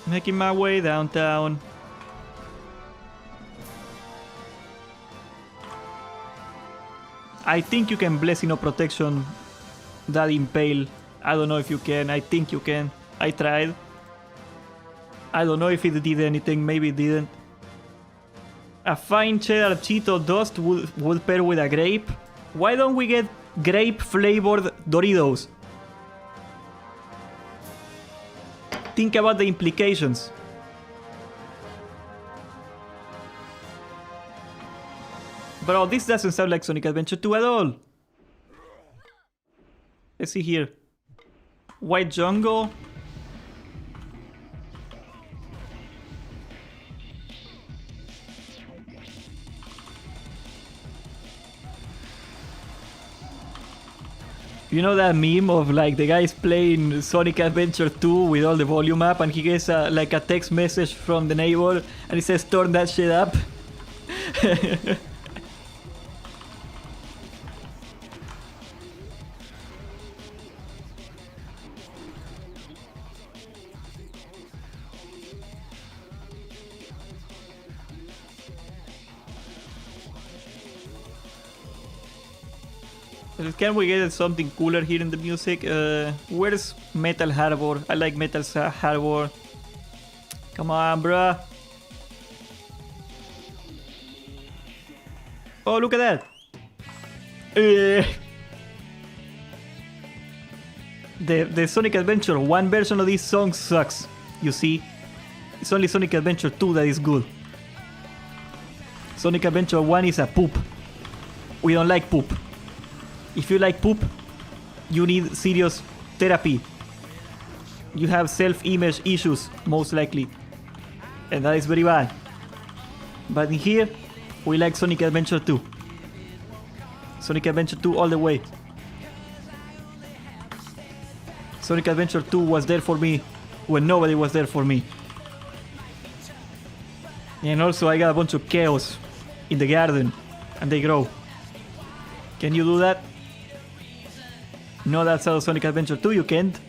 Making my way downtown. I think you can Blessing of Protection that Impale. I don't know if you can. I think you can. I tried. I don't know if it did anything. Maybe it didn't. A fine cheddar Cheeto dust would pair with a grape. Why don't we get grape flavored Doritos? Think about the implications. Bro, this doesn't sound like Sonic Adventure 2 at all. Let's see here. White Jungle. You know that meme of like the guy's playing Sonic Adventure 2 with all the volume up and he gets like a text message from the neighbor and it says turn that shit up? Can we get something cooler here in the music? Where's Metal Harbor? I like Metal Harbor. Come on, bruh. Oh, look at that. The Sonic Adventure 1 version of this song sucks. You see? It's only Sonic Adventure 2 that is good. Sonic Adventure 1 is a poop. We don't like poop. If you like poop, you need serious therapy. You have self-image issues, most likely. And that is very bad. But in here, we like Sonic Adventure 2. Sonic Adventure 2 all the way. Sonic Adventure 2 was there for me when nobody was there for me. And also I got a bunch of chaos in the garden and they grow. Can you do that? No, that's how Sonic Adventure 2 you can't.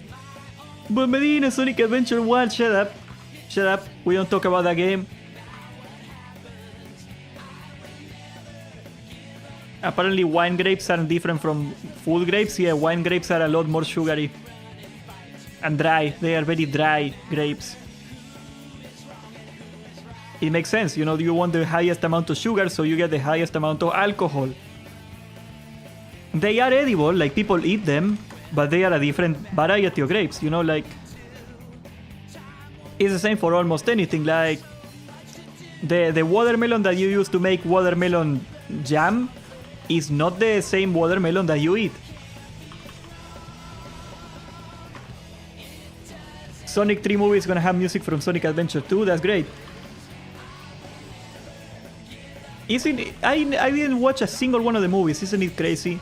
But Medina, Sonic Adventure 1, shut up. Shut up, we don't talk about that game. Apparently wine grapes are different from food grapes. Yeah, wine grapes are a lot more sugary. And dry, they are very dry grapes. It makes sense, you know, you want the highest amount of sugar, so you get the highest amount of alcohol. They are edible, like people eat them, but they are a different variety of grapes, you know, like... It's the same for almost anything, like... The watermelon that you use to make watermelon jam is not the same watermelon that you eat. Sonic 3 movie is gonna have music from Sonic Adventure 2, that's great. Isn't it, I didn't watch a single one of the movies, isn't it crazy?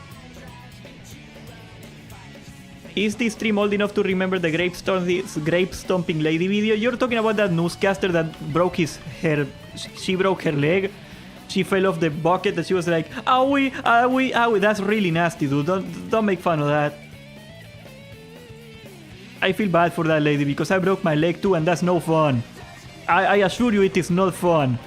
Is this stream old enough to remember the grape stomping lady video? You're talking about that newscaster that broke she broke her leg. She fell off the bucket and she was like, owie, owie, owie. That's really nasty, dude. Don't make fun of that. I feel bad for that lady because I broke my leg too and that's no fun. I assure you it is not fun.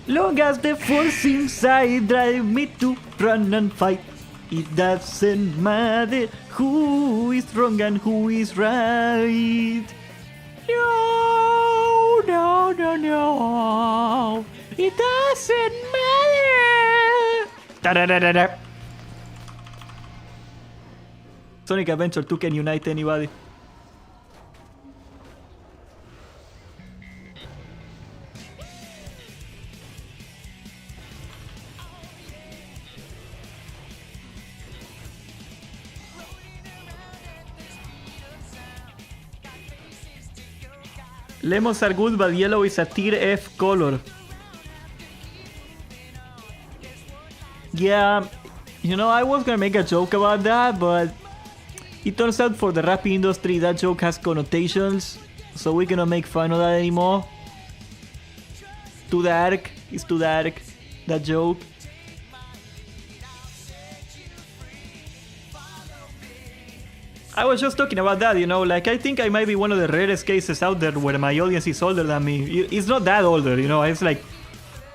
Long as the force inside drive me to run and fight, it doesn't matter who is wrong and who is right. No, no, no, no, it doesn't matter. Da-da-da-da-da. Sonic Adventure 2 can unite anybody. Lemons are good, but yellow is a tier F color. Yeah, you know, I was gonna make a joke about that, but it turns out for the rap industry that joke has connotations, so we cannot make fun of that anymore. Too dark, it's too dark, that joke. I was just talking about that, you know, like I think I might be one of the rarest cases out there where my audience is older than me. It's not that older, you know, it's like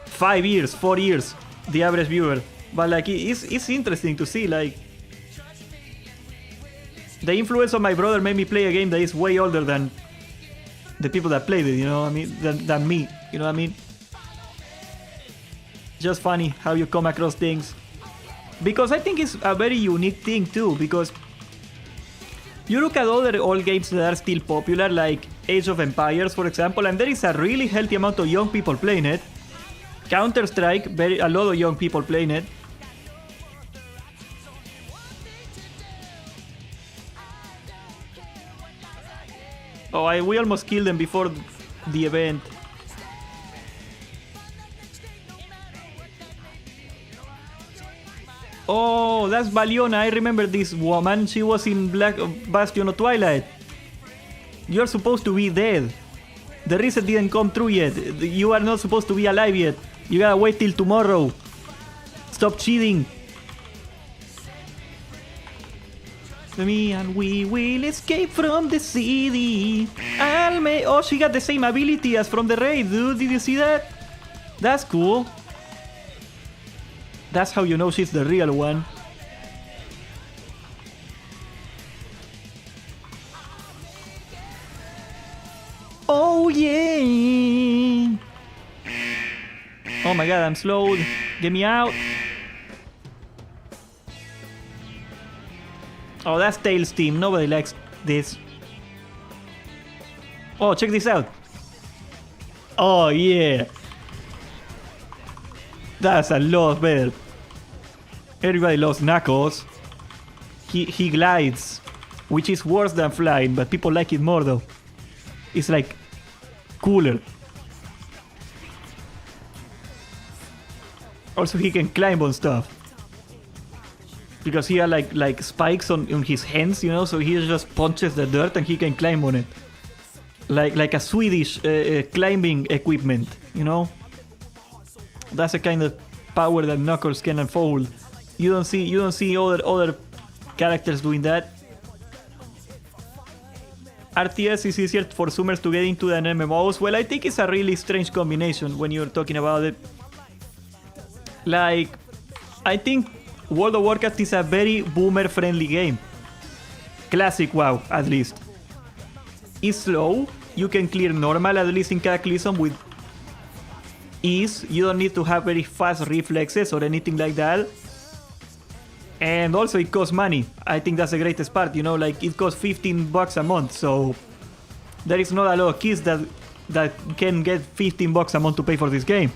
5 years, 4 years, the average viewer. But like, it's interesting to see, like, the influence of my brother made me play a game that is way older than the people that played it, you know what I mean, than me, you know what I mean? Just funny how you come across things. Because I think it's a very unique thing too, because you look at other old games that are still popular, like Age of Empires, for example, and there is a really healthy amount of young people playing it. Counter-Strike, a lot of young people playing it. Oh, we almost killed them before the event. Oh, that's Valiona. I remember this woman. She was in Black Bastion of Twilight. You're supposed to be dead. The reset didn't come through yet. You are not supposed to be alive yet. You gotta wait till tomorrow. Stop cheating. Me and we will escape from the city. Oh, she got the same ability as from the raid, dude. Did you see that? That's cool. That's how you know she's the real one. Oh yeah! Oh my god, I'm slowed. Get me out. Oh, that's Tails team. Nobody likes this. Oh, check this out. Oh yeah. That's a lot better. Everybody loves Knuckles. He glides, which is worse than flying, but people like it more though. It's like cooler. Also, he can climb on stuff because he had like spikes on his hands, you know. So he just punches the dirt and he can climb on it, like a Swedish climbing equipment, you know. That's a kind of power that Knuckles can unfold. You don't see other characters doing that. RTS is easier for Zoomers to get into than MMOs. Well, I think it's a really strange combination when you're talking about it. Like, I think World of Warcraft is a very boomer-friendly game. Classic WoW, at least. It's slow. You can clear normal, at least in Cataclysm, with ease. You don't need to have very fast reflexes or anything like that. And also it costs money. I think that's the greatest part, you know, like it costs $15 a month, so there is not a lot of kids that can get $15 a month to pay for this game.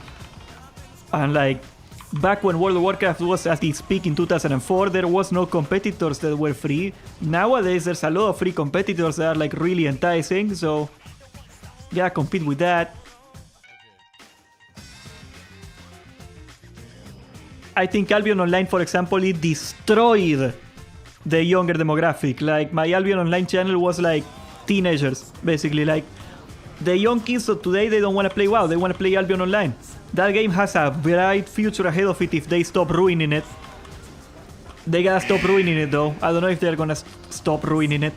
And like back when World of Warcraft was at its peak in 2004, there was no competitors that were free. Nowadays there's a lot of free competitors that are like really enticing, so yeah, compete with that. I think Albion Online, for example, it destroyed the younger demographic. Like, my Albion Online channel was like teenagers, basically. Like, the young kids of today, they don't want to play WoW, they want to play Albion Online. That game has a bright future ahead of it if they stop ruining it. They gotta stop ruining it though. I don't know if they're gonna stop ruining it.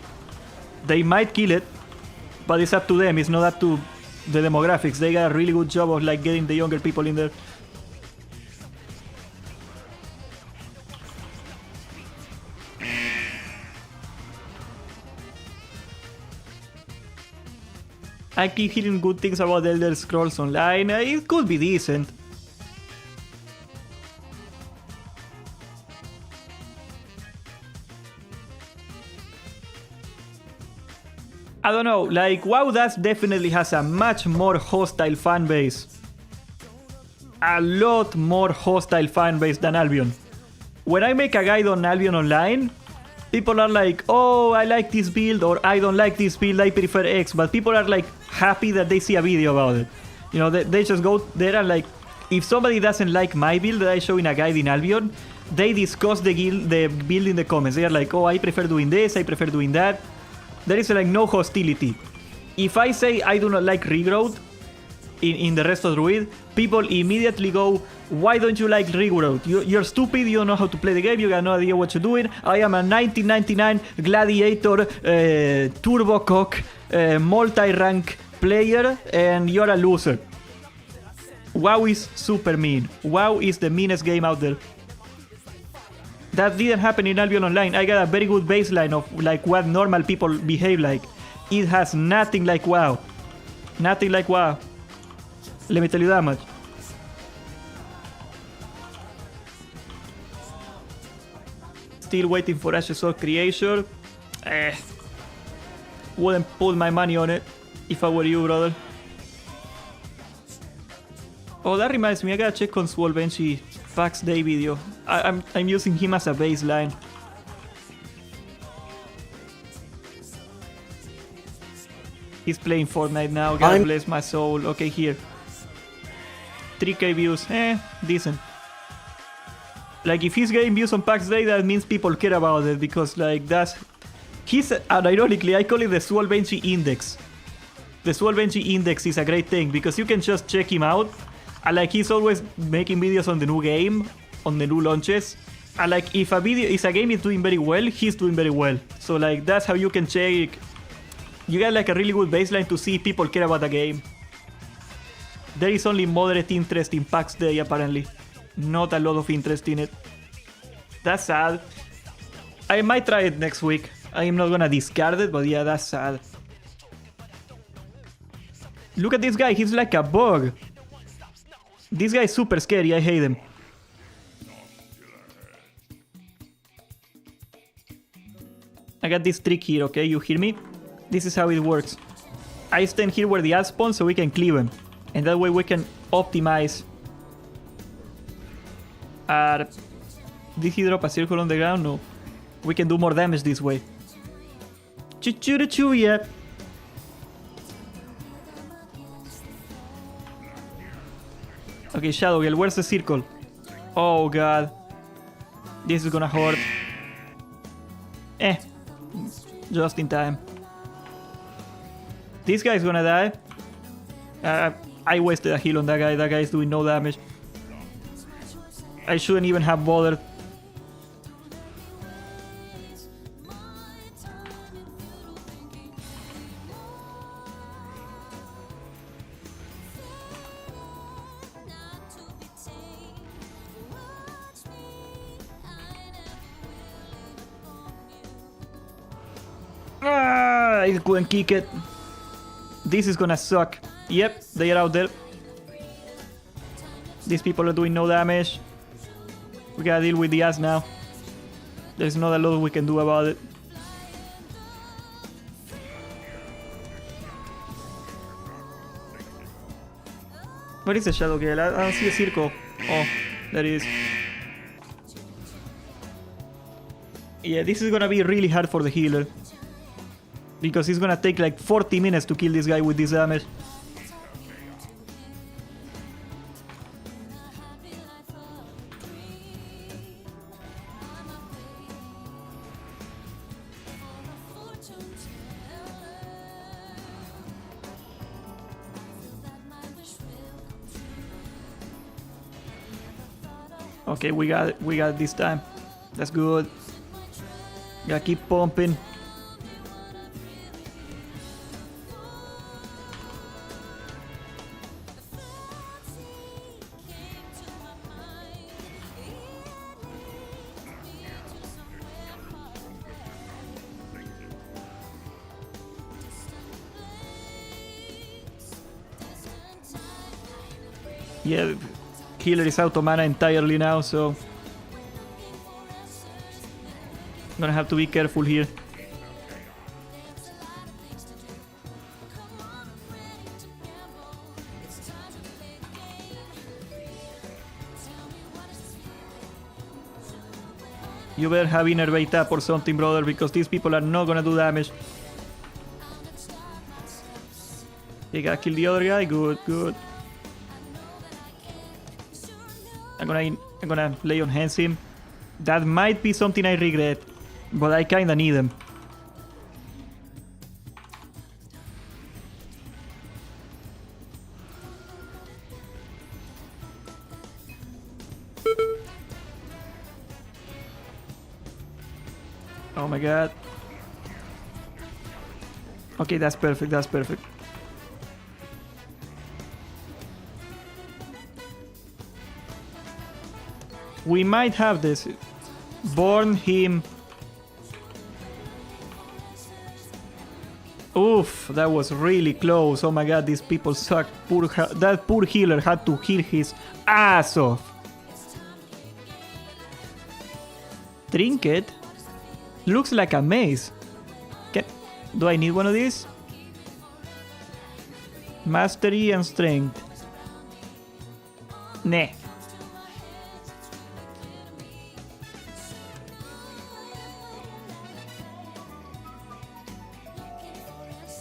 They might kill it, but it's up to them. It's not up to the demographics. They got a really good job of like getting the younger people in there. I keep hearing good things about Elder Scrolls Online. It could be decent. I don't know, like WoW definitely has a much more hostile fan base. A lot more hostile fan base than Albion. When I make a guide on Albion Online, people are like, oh, I like this build, or I don't like this build, I prefer X. But people are like happy that they see a video about it. You know, they just go there and like, if somebody doesn't like my build that I show in a guide in Albion, they discuss the build in the comments. They are like, oh, I prefer doing this, I prefer doing that. There is like no hostility. If I say I do not like regrowth in the rest of Druid, people immediately go, why don't you like regrowth? You're stupid, you don't know how to play the game, you got no idea what you're doing. I am a 1999 gladiator, turbo cock, multi-rank player, and you're a loser. WoW is super mean. WoW is the meanest game out there. That didn't happen in Albion Online. I got a very good baseline of like what normal people behave like. It has nothing like WoW. Nothing like WoW. Let me tell you that much. Still waiting for Ashes of Creation. Wouldn't put my money on it if I were you, brother. Oh, that reminds me, I gotta check on Swolvenchi PAX Day video. I'm using him as a baseline. He's playing Fortnite now. God bless my soul. Okay, here. 3k views. Decent. Like, if he's getting views on PAX Day, that means people care about it, because, like, that's... He's... And ironically, I call it the Swolvenchi Index. The Swolvenchi Index is a great thing, because you can just check him out. And, like, he's always making videos on the new game, on the new launches. And, like, if a game is doing very well, he's doing very well. So, like, that's how you can check. You get, like, a really good baseline to see if people care about the game. there is only moderate interest in PAX Day apparently. Not a lot of interest in it. That's sad. I might try it next week. I'm not gonna discard it, but yeah, that's sad. Look at this guy, he's like a bug. This guy is super scary, I hate him. I got this trick here, okay? You hear me? This is how it works. I stand here where the ads spawn so we can cleave him. And that way we can optimize. Did he drop a circle on the ground? No. We can do more damage this way. Choo-choo-choo, yeah. Okay, Shadow Girl, where's the circle? Oh god. This is gonna hurt. Just in time. This guy's gonna die. I wasted a heal on that guy. That guy is doing no damage. I shouldn't even have bothered. I couldn't kick it. This is gonna suck. Yep, they are out there. These people are doing no damage. We gotta deal with the ass now. There's not a lot we can do about it. Where is the Shadow Girl? I don't see a circle. Oh, there it is. Yeah, this is gonna be really hard for the healer. Because it's gonna take like 40 minutes to kill this guy with this damage. Okay, we got it this time. That's good. Gotta keep pumping. Yeah, healer is out of mana entirely now, so I'm gonna have to be careful here. You better have innervate up or something, brother, because these people are not gonna do damage. You gotta kill the other guy. Good, good. I'm gonna lay on hands him. That might be something I regret, but I kinda need him. Oh my god. Okay, that's perfect, that's perfect. We might have this. Burn him. Oof, that was really close. Oh my god, these people suck. That poor healer had to heal his ass off. Trinket? Looks like a maze. Do I need one of these? Mastery and strength. Nah.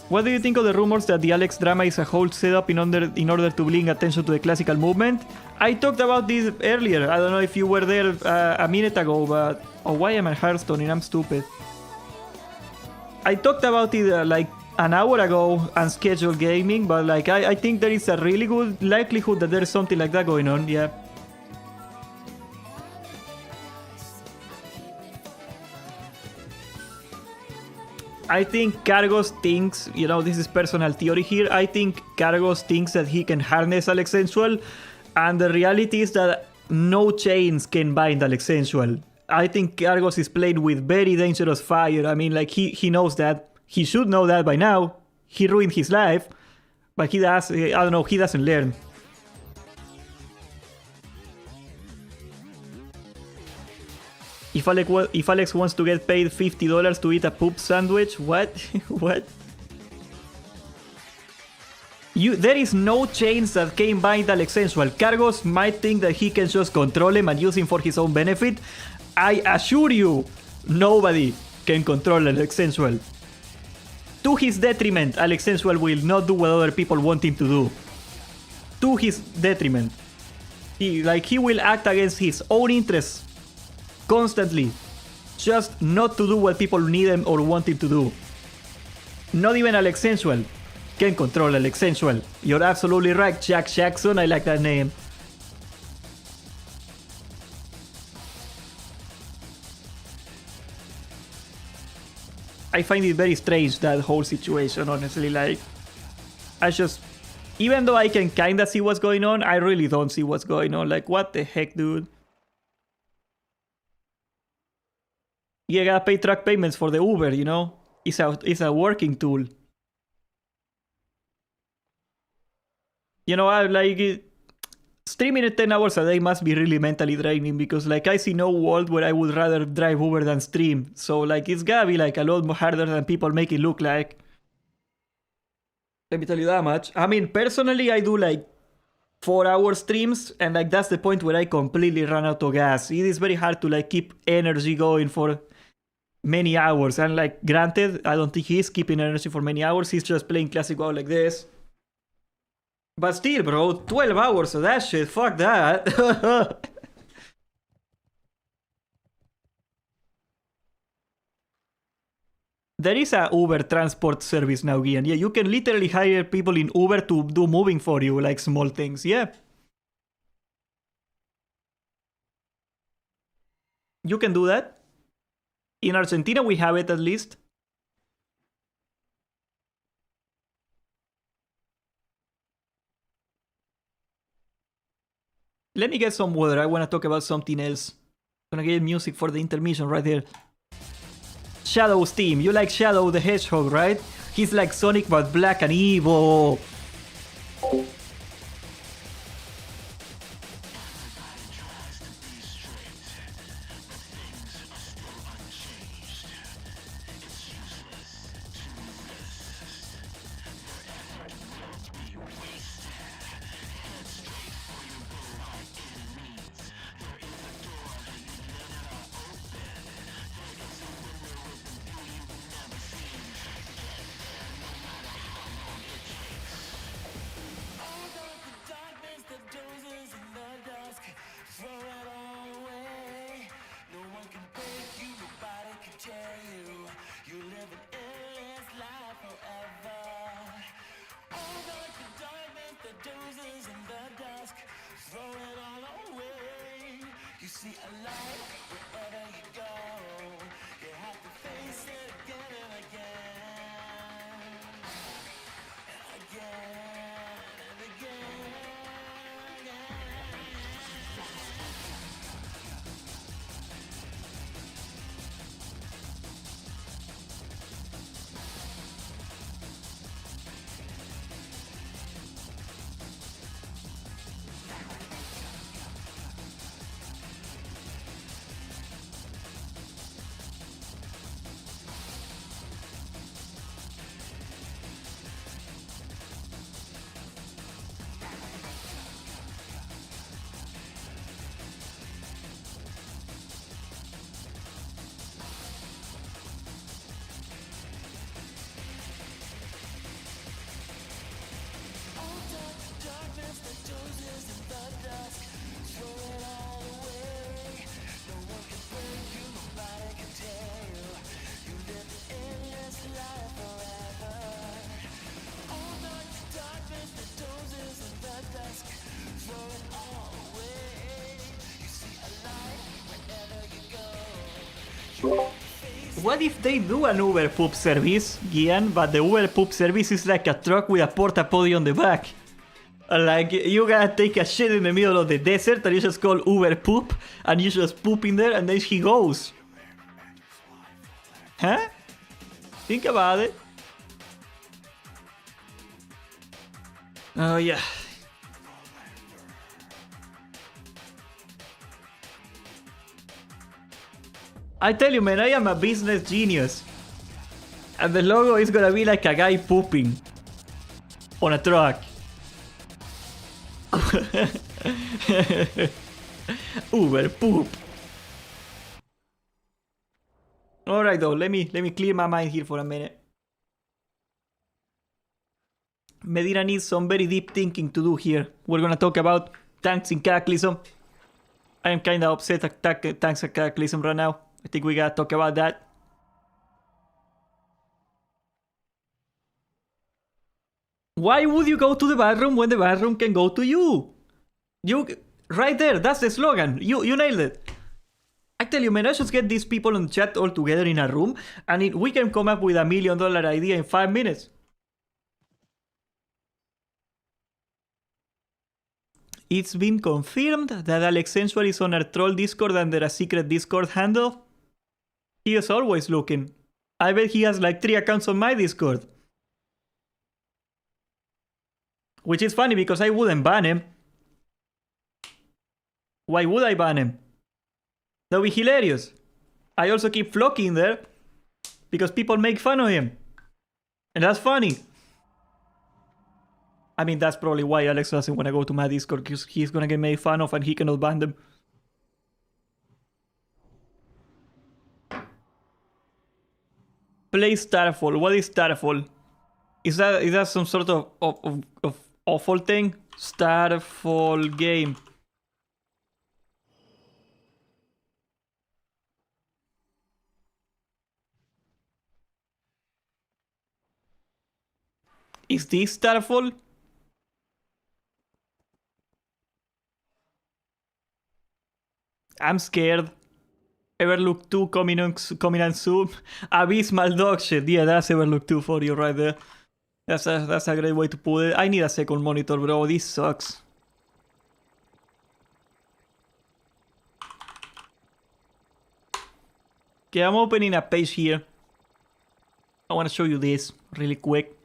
What do you think of the rumors that the Alex drama is a whole setup in order to bring attention to the classical movement? I talked about this earlier. I don't know if you were there a minute ago, but... Oh, why am I Hearthstone and I'm stupid? I talked about it like an hour ago on scheduled gaming, but like I think there is a really good likelihood that there is something like that going on, yeah. I think Cargos thinks, this is personal theory here. I think Cargos thinks that he can harness Alex Sensual, and the reality is that no chains can bind Alex Sensual. I think Cargos is playing with very dangerous fire. I mean, like, he knows that. He should know that by now. He ruined his life, but he doesn't learn. If Alex wants to get paid $50 to eat a poop sandwich, what? What? There is no chains that can bind Alex Sensual. Cargos might think that he can just control him and use him for his own benefit. I assure you, nobody can control Alex Sensual. To his detriment, Alex Sensual will not do what other people want him to do. To his detriment. He will act against his own interests constantly, just not to do what people need him or want him to do. Not even Alex Sensual can control Alex Sensual. You're absolutely right, Jack Jackson. I like that name. I find it very strange, that whole situation, honestly. Like, even though I can kinda see what's going on, I really don't see what's going on. Like, what the heck, dude? You gotta pay truck payments for the Uber, It's a working tool. Streaming at 10 hours a day must be really mentally draining, because, I see no world where I would rather drive Uber than stream. So, it's gotta be, a lot more harder than people make it look like. Let me tell you that much. I mean, personally, I do, 4-hour streams, and, that's the point where I completely run out of gas. It is very hard to, keep energy going for many hours. And, granted, I don't think he's keeping energy for many hours. He's just playing classic WoW like this. But still, bro, 12 hours of that shit, fuck that. There is a Uber transport service now, Gian. Yeah, you can literally hire people in Uber to do moving for you, small things, yeah. You can do that. In Argentina, we have it at least. Let me get some water. I want to talk about something else. I'm gonna get music for the intermission right here. Shadow's team. You like Shadow the Hedgehog, right? He's like Sonic but black and evil. What if they do an Uber poop service, Gian, but the Uber poop service is like a truck with a porta potty on the back? Like, you gotta take a shit in the middle of the desert and you just call Uber poop and you just poop in there and then he goes. Huh? Think about it. Oh, yeah. I tell you, man, I am a business genius. And the logo is gonna be like a guy pooping on a truck. Uber poop. Alright though, let me clear my mind here for a minute. Medina needs some very deep thinking to do here. We're gonna talk about tanks in Cataclysm. I am kinda upset at tanks at Cataclysm right now. I think we gotta talk about that. Why would you go to the bathroom when the bathroom can go to you? Right there, that's the slogan. You nailed it. I tell you, man, I should get these people on chat all together in a room and we can come up with $1 million idea in 5 minutes. It's been confirmed that Alex Sensual is on our troll Discord under a secret Discord handle. He is always looking. I bet he has like 3 accounts on my Discord. Which is funny because I wouldn't ban him. Why would I ban him? That would be hilarious. I also keep flocking there because people make fun of him. And that's funny. I mean, that's probably why Alex doesn't want to go to my Discord, because he's gonna get made fun of and he cannot ban them. Play Starfall. What is Starfall? Is that some sort of awful thing? Starfall game. Is this Starfall? I'm scared. Everlook 2 coming on soon. Abysmal dog shit. Yeah, that's Everlook 2 for you right there. That's a great way to put it. I need a second monitor, bro. This sucks. Okay, I'm opening a page here. I want to show you this really quick.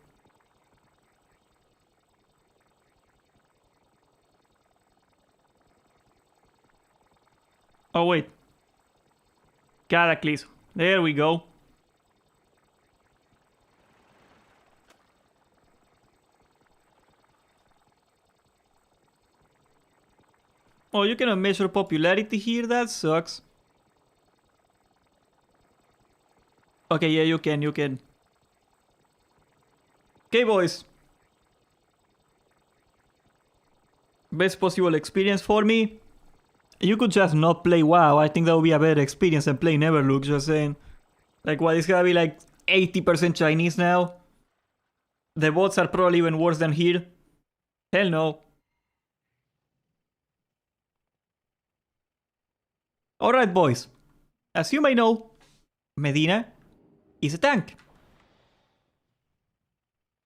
Oh, wait. Cataclysm. There we go. Oh, you cannot measure popularity here? That sucks. Okay, yeah, you can. Okay, boys. Best possible experience for me. You could just not play WoW. I think that would be a better experience than playing Everlook, just saying. Like, what, it's gonna be like 80% Chinese now? The bots are probably even worse than here. Hell no. Alright, boys. As you may know, Medina is a tank.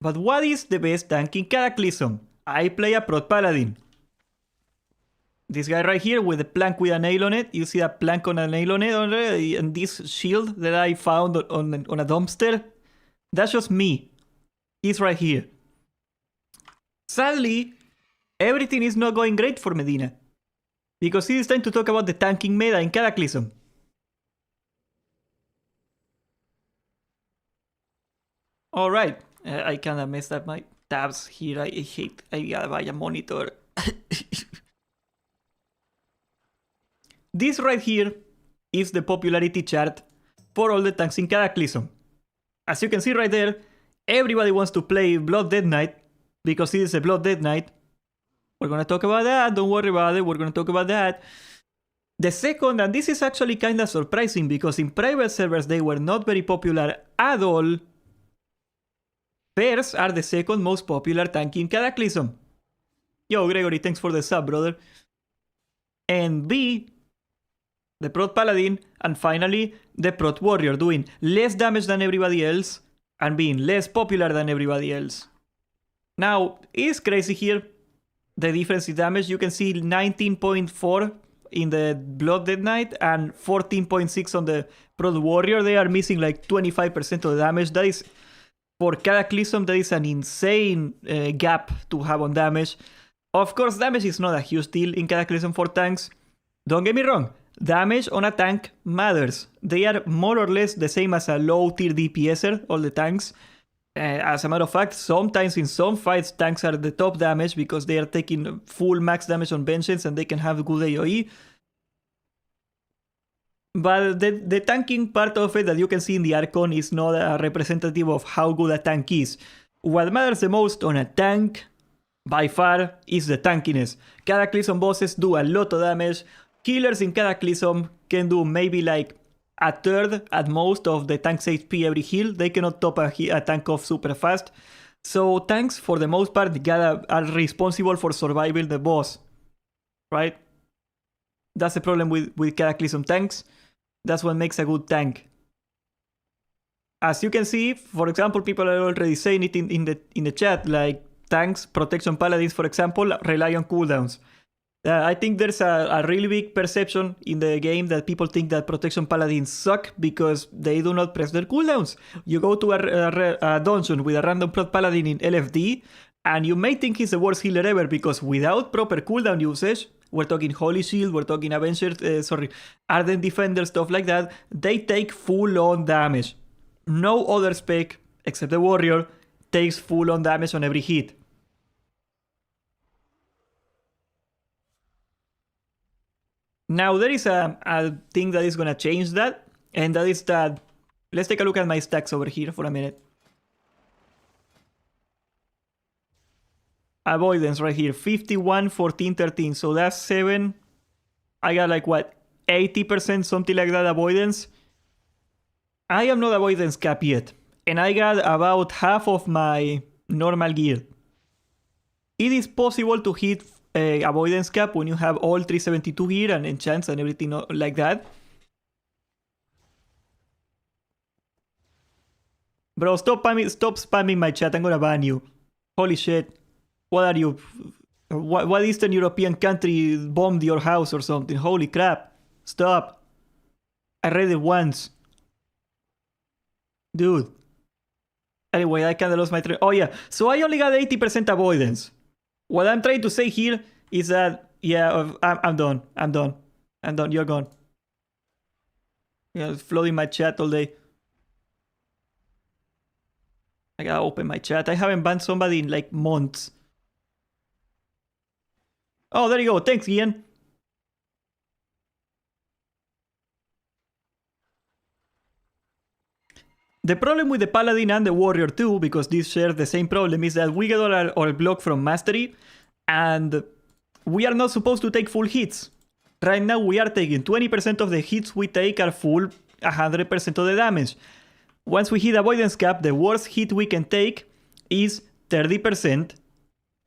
But what is the best tank in Cataclysm? I play a Prot Paladin. This guy right here with the plank with a nail on it. You see a plank on a nail on it, and this shield that I found on a dumpster. That's just me. He's right here. Sadly, everything is not going great for Medina, because it is time to talk about the tanking meta in Cataclysm. Alright, I kinda messed up my tabs here. I hate, I gotta buy a monitor. This right here is the popularity chart for all the tanks in Cataclysm. As you can see right there, everybody wants to play Blood Dead Knight because it is a Blood Dead Knight. We're gonna talk about that, don't worry about it, we're gonna talk about that. The second, and this is actually kinda surprising because in private servers they were not very popular at all. Bears are the second most popular tank in Cataclysm. Yo, Gregory, thanks for the sub, brother. And B, the Prot Paladin, and finally the Prot Warrior, doing less damage than everybody else and being less popular than everybody else. Now, it's crazy here. The difference in damage, you can see 19.4 in the Blood Dead Knight and 14.6 on the Prot Warrior. They are missing like 25% of the damage. That is, for Cataclysm, that is an insane gap to have on damage. Of course, damage is not a huge deal in Cataclysm for tanks. Don't get me wrong, damage on a tank matters. They are more or less the same as a low tier DPSer, all the tanks. As a matter of fact, sometimes in some fights, tanks are the top damage because they are taking full max damage on vengeance and they can have good AoE. But the tanking part of it that you can see in the Archon is not a representative of how good a tank is. What matters the most on a tank, by far, is the tankiness. Cataclysm bosses do a lot of damage. Healers in Cataclysm can do maybe like a third at most of the tank's HP every heal. They cannot top a tank off super fast. So tanks, for the most part, are responsible for surviving the boss. Right? That's the problem with Cataclysm tanks. That's what makes a good tank. As you can see, for example, people are already saying it in the chat, like tanks, protection paladins, for example, rely on cooldowns. I think there's a really big perception in the game that people think that protection paladins suck because they do not press their cooldowns. You go to a dungeon with a random prot paladin in LFD, and you may think he's the worst healer ever because without proper cooldown usage, we're talking Holy Shield, we're talking Avengers, Ardent Defender, stuff like that, they take full-on damage. No other spec, except the Warrior, takes full-on damage on every hit. Now, there is a thing that is going to change that, and that is that... Let's take a look at my stacks over here for a minute. Avoidance right here, 51, 14, 13, so that's 7. I got like, what, 80%, something like that avoidance. I am not avoidance cap yet, and I got about half of my normal gear. It is possible to hit avoidance cap when you have all 372 gear and enchants and everything like that. Bro, stop spamming my chat. I'm gonna ban you. Holy shit. What are you? What Eastern European country bombed your house or something? Holy crap. Stop. I read it once. Dude. Anyway, I kinda lost my train. Oh yeah, so I only got 80% avoidance. What I'm trying to say here is that, yeah, I'm done. I'm done. You're gone. Yeah, flooding my chat all day. I gotta open my chat. I haven't banned somebody in like months. Oh, there you go. Thanks, Ian. The problem with the Paladin and the Warrior too, because these share the same problem, is that we get our block from Mastery, and we are not supposed to take full hits. Right now we are taking 20% of the hits we take are full 100% of the damage. Once we hit avoidance cap, the worst hit we can take is 30%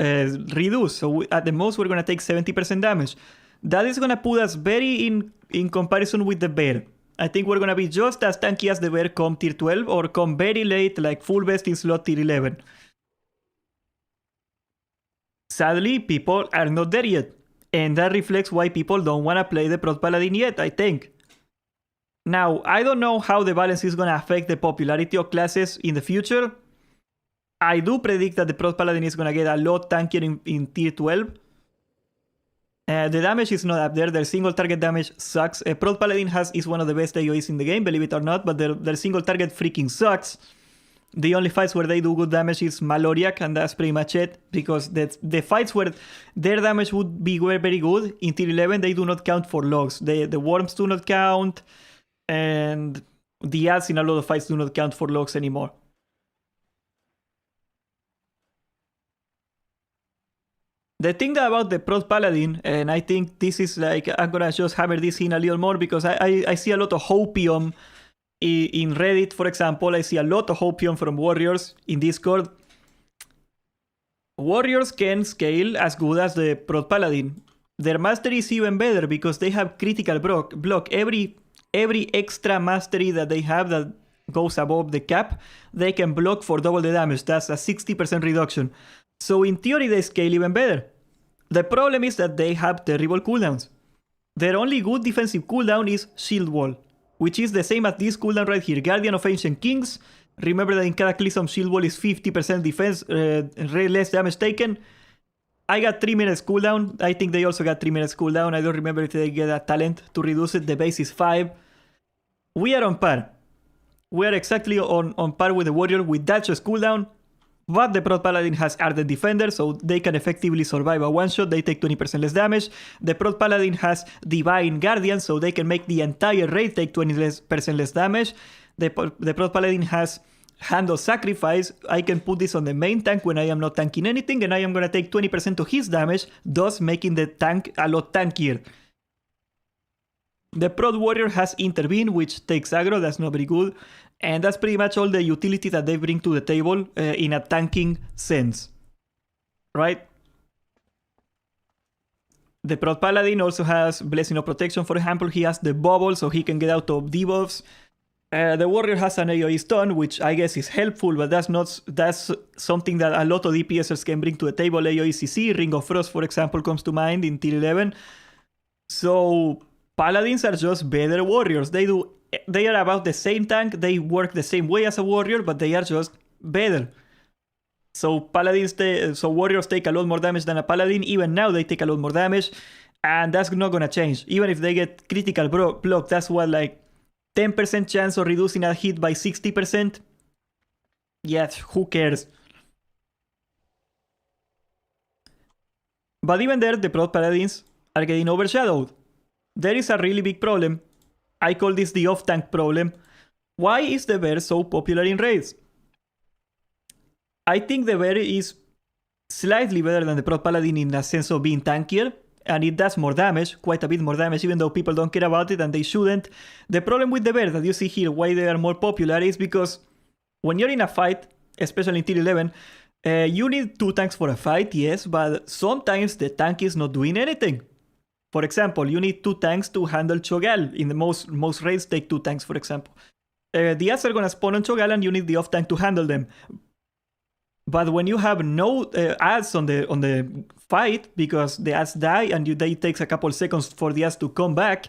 reduced. So at the most we're going to take 70% damage. That is going to put us very in comparison with the bear. I think we're going to be just as tanky as the bear come tier 12 or come very late like full best in slot tier 11. Sadly, people are not there yet. And that reflects why people don't want to play the Prot Paladin yet, I think. Now, I don't know how the balance is going to affect the popularity of classes in the future. I do predict that the Prot Paladin is going to get a lot tankier in tier 12. The damage is not up there. Their single target damage sucks. Prot Paladin is one of the best AoEs in the game, believe it or not, but their single target freaking sucks. The only fights where they do good damage is Maloriak, and that's pretty much it, because the fights where their damage would be very good, in tier 11 they do not count for logs. The worms do not count, and the ads in a lot of fights do not count for logs anymore. The thing about the Prot Paladin, and I think this is like, I'm gonna just hammer this in a little more because I see a lot of hopium in Reddit, for example. I see a lot of hopium from Warriors in Discord. Warriors can scale as good as the Prot Paladin. Their mastery is even better because they have critical block. Every extra mastery that they have that goes above the cap, they can block for double the damage. That's a 60% reduction. So in theory, they scale even better. The problem is that they have terrible cooldowns. Their only good defensive cooldown is Shield Wall, which is the same as this cooldown right here, Guardian of Ancient Kings. Remember that in Cataclysm, Shield Wall is 50% defense, less damage taken. I got 3 minutes cooldown. I think they also got 3 minutes cooldown. I don't remember if they get a talent to reduce it. The base is 5. We are on par. We are exactly on par with the Warrior with that just cooldown. But the Proc Paladin has Ardent Defender, so they can effectively survive a one-shot. They take 20% less damage. The Proc Paladin has Divine Guardian, so they can make the entire raid take 20% less damage. The Proc Paladin has Handle Sacrifice. I can put this on the main tank when I am not tanking anything, and I am going to take 20% of his damage, thus making the tank a lot tankier. The Proc Warrior has Intervene, which takes aggro. That's not very good. And that's pretty much all the utility that they bring to the table in a tanking sense. Right? The Proc Paladin also has Blessing of Protection, for example. He has the bubble, so he can get out of debuffs. The Warrior has an AoE stun, which I guess is helpful, but that's something that a lot of DPSers can bring to the table. AoE CC, Ring of Frost, for example, comes to mind in tier 11. So Paladins are just better warriors. They are about the same tank, they work the same way as a warrior, but they are just better. So warriors take a lot more damage than a paladin. Even now they take a lot more damage, and that's not gonna change. Even if they get critical block, that's what, like 10% chance of reducing a hit by 60%. Yes, who cares? But even there, the Proc Paladins are getting overshadowed. There is a really big problem. I call this the off-tank problem. Why is the bear so popular in raids? I think the bear is slightly better than the Proc Paladin in the sense of being tankier, and it does more damage, quite a bit more damage, even though people don't care about it and they shouldn't. The problem with the bear that you see here, why they are more popular, is because when you're in a fight, especially in tier 11, you need 2 tanks for a fight, yes, but sometimes the tank is not doing anything. For example, you need 2 tanks to handle Cho'Gall. In the most raids, take 2 tanks, for example. The adds are going to spawn on Cho'Gall, and you need the off-tank to handle them. But when you have no adds on the fight, because the adds die and it takes a couple seconds for the adds to come back,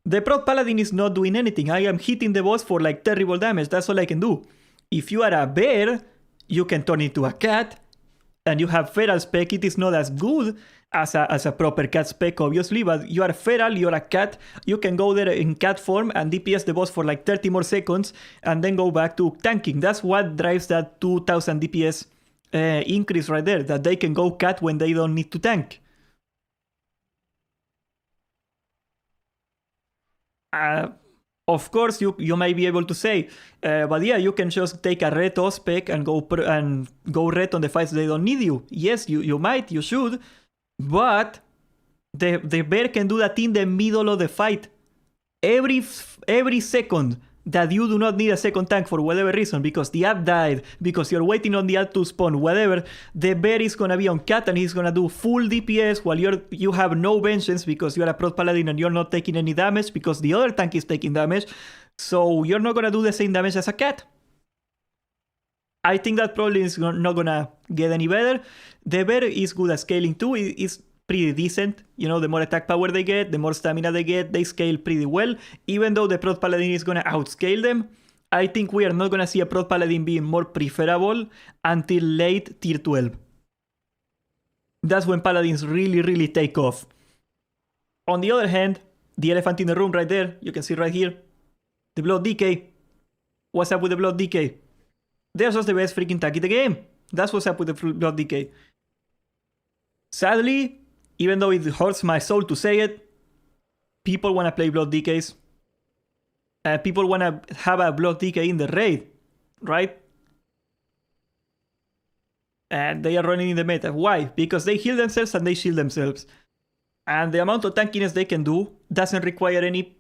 the Proc Paladin is not doing anything. I am hitting the boss for like terrible damage. That's all I can do. If you are a bear, you can turn into a cat, and you have feral spec. It is not as good as a proper cat spec, obviously, but you are feral, you're a cat. You can go there in cat form and DPS the boss for like 30 more seconds and then go back to tanking. That's what drives that 2000 DPS increase right there, that they can go cat when they don't need to tank. Of course, you might be able to say, but yeah, you can just take a red spec and go red on the fights they don't need you. Yes, you might, you should, but the bear can do that in the middle of the fight. Every second that you do not need a second tank for whatever reason, because the ad died, because you're waiting on the ad to spawn, whatever, the bear is gonna be on cat and he's gonna do full DPS while you have no vengeance because you're a Proc Paladin and you're not taking any damage because the other tank is taking damage. So you're not gonna do the same damage as a cat. I think that probably is not gonna get any better. The bear is good at scaling too. It's pretty decent. You know, the more attack power they get, the more stamina they get, they scale pretty well. Even though the Proc Paladin is gonna outscale them, I think we are not gonna see a Proc Paladin being more preferable until late tier 12. That's when Paladins really, really take off. On the other hand, the elephant in the room right there, you can see right here, the Blood Decay. What's up with the Blood Decay? They're just the best freaking tank in the game. That's what's up with the Blood Decay. Sadly, even though it hurts my soul to say it, people want to play Blood Decays. People want to have a Blood Decay in the raid, right? And they are running in the meta. Why? Because they heal themselves and they shield themselves. And the amount of tankiness they can do doesn't require any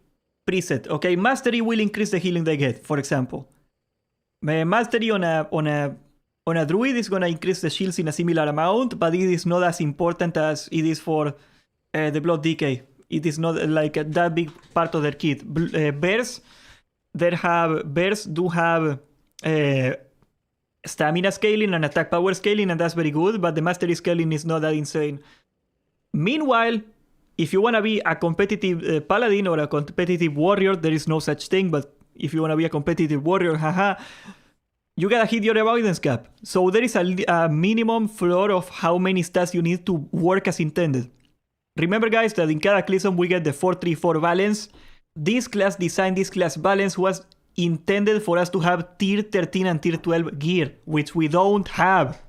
preset. Okay, Mastery will increase the healing they get, for example. Mastery on a druid is going to increase the shields in a similar amount, but it is not as important as it is for the blood decay. It is not like that big part of their kit. Bears do have stamina scaling and attack power scaling, and that's very good, but the mastery scaling is not that insane. Meanwhile, if you want to be a competitive paladin or a competitive warrior, there is no such thing, but if you want to be a competitive warrior, haha, you gotta hit your avoidance cap. So there is a minimum floor of how many stats you need to work as intended. Remember, guys, that in Cataclysm we get the 4-3-4 balance. This class design, this class balance was intended for us to have tier 13 and tier 12 gear, which we don't have.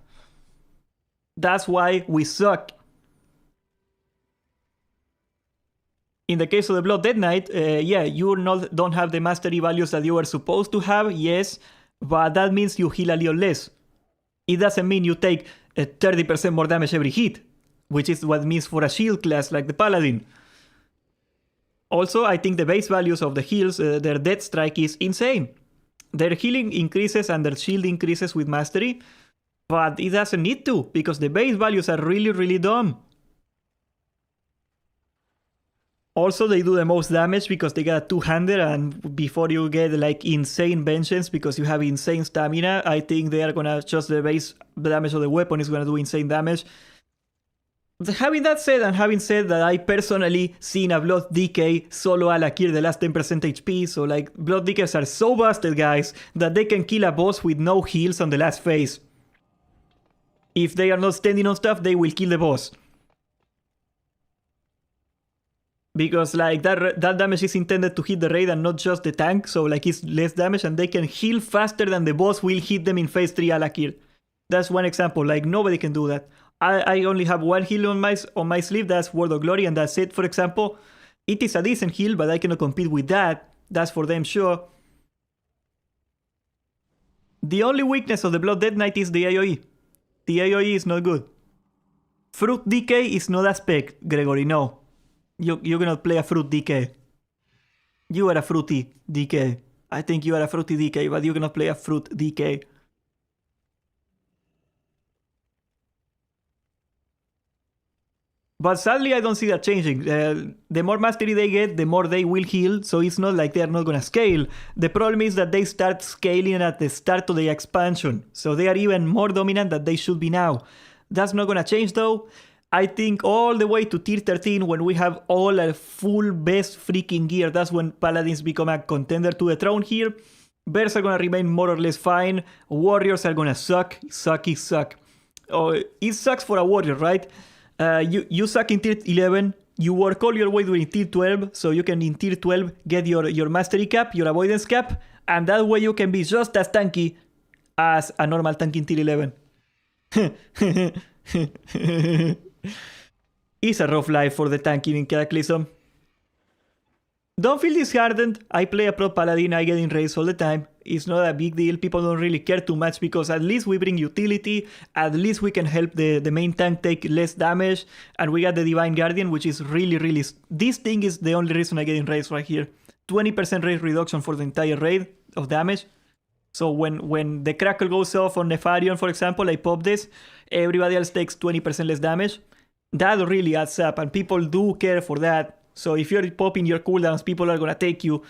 That's why we suck. In the case of the Blood Dead Knight, yeah, you don't have the mastery values that you were supposed to have, yes, but that means you heal a little less. It doesn't mean you take 30% more damage every hit, which is what it means for a shield class like the Paladin. Also, I think the base values of the heals, their Death Strike is insane. Their healing increases and their shield increases with mastery, but it doesn't need to, because the base values are really, really dumb. Also, they do the most damage because they got a two-hander, and before you get like insane vengeance because you have insane stamina, I think they are gonna just the base damage of the weapon is gonna do insane damage. Having that said, and having said that I personally seen a Blood Decay solo Alakir the last 10% HP, so like Blood Decays are so busted, guys, that they can kill a boss with no heals on the last phase. If they are not standing on stuff, they will kill the boss. Because like that damage is intended to hit the raid and not just the tank, so like it's less damage and they can heal faster than the boss will hit them in phase 3 Alakir. That's one example, like nobody can do that. I only have one heal on my sleeve, that's Word of Glory, and that's it, for example. It is a decent heal, but I cannot compete with that. That's for them sure. The only weakness of the Blood Dead Knight is the AoE. The AoE is not good. Fruit Decay is not a spec, Gregory, no. You cannot play a Fruit Decay. You are a Fruity Decay. I think you are a Fruity Decay, but you cannot play a Fruit Decay. But sadly, I don't see that changing. The more mastery they get, the more they will heal, so it's not like they're not gonna scale. The problem is that they start scaling at the start of the expansion, so they are even more dominant than they should be now. That's not gonna change though. I think all the way to tier 13, when we have all a full best freaking gear, that's when Paladins become a contender to the throne here. Bears are gonna remain more or less fine. Warriors are gonna suck. Suck. Oh, it sucks for a warrior, right? You suck in tier 11, you work all your way during tier 12, so you can in tier 12 get your mastery cap, your avoidance cap, and that way you can be just as tanky as a normal tank in tier 11. It's a rough life for the tanking in Cataclysm. Don't feel disheartened. I play a pro paladin, I get in raids all the time. It's not a big deal, people don't really care too much because at least we bring utility, at least we can help the main tank take less damage, and we got the Divine Guardian, which is really... This thing is the only reason I get in raids right here. 20% rate reduction for the entire raid of damage. So when the crackle goes off on Nefarion, for example, I pop this, everybody else takes 20% less damage. That really adds up, and people do care for that. So if you're popping your cooldowns, people are gonna take you.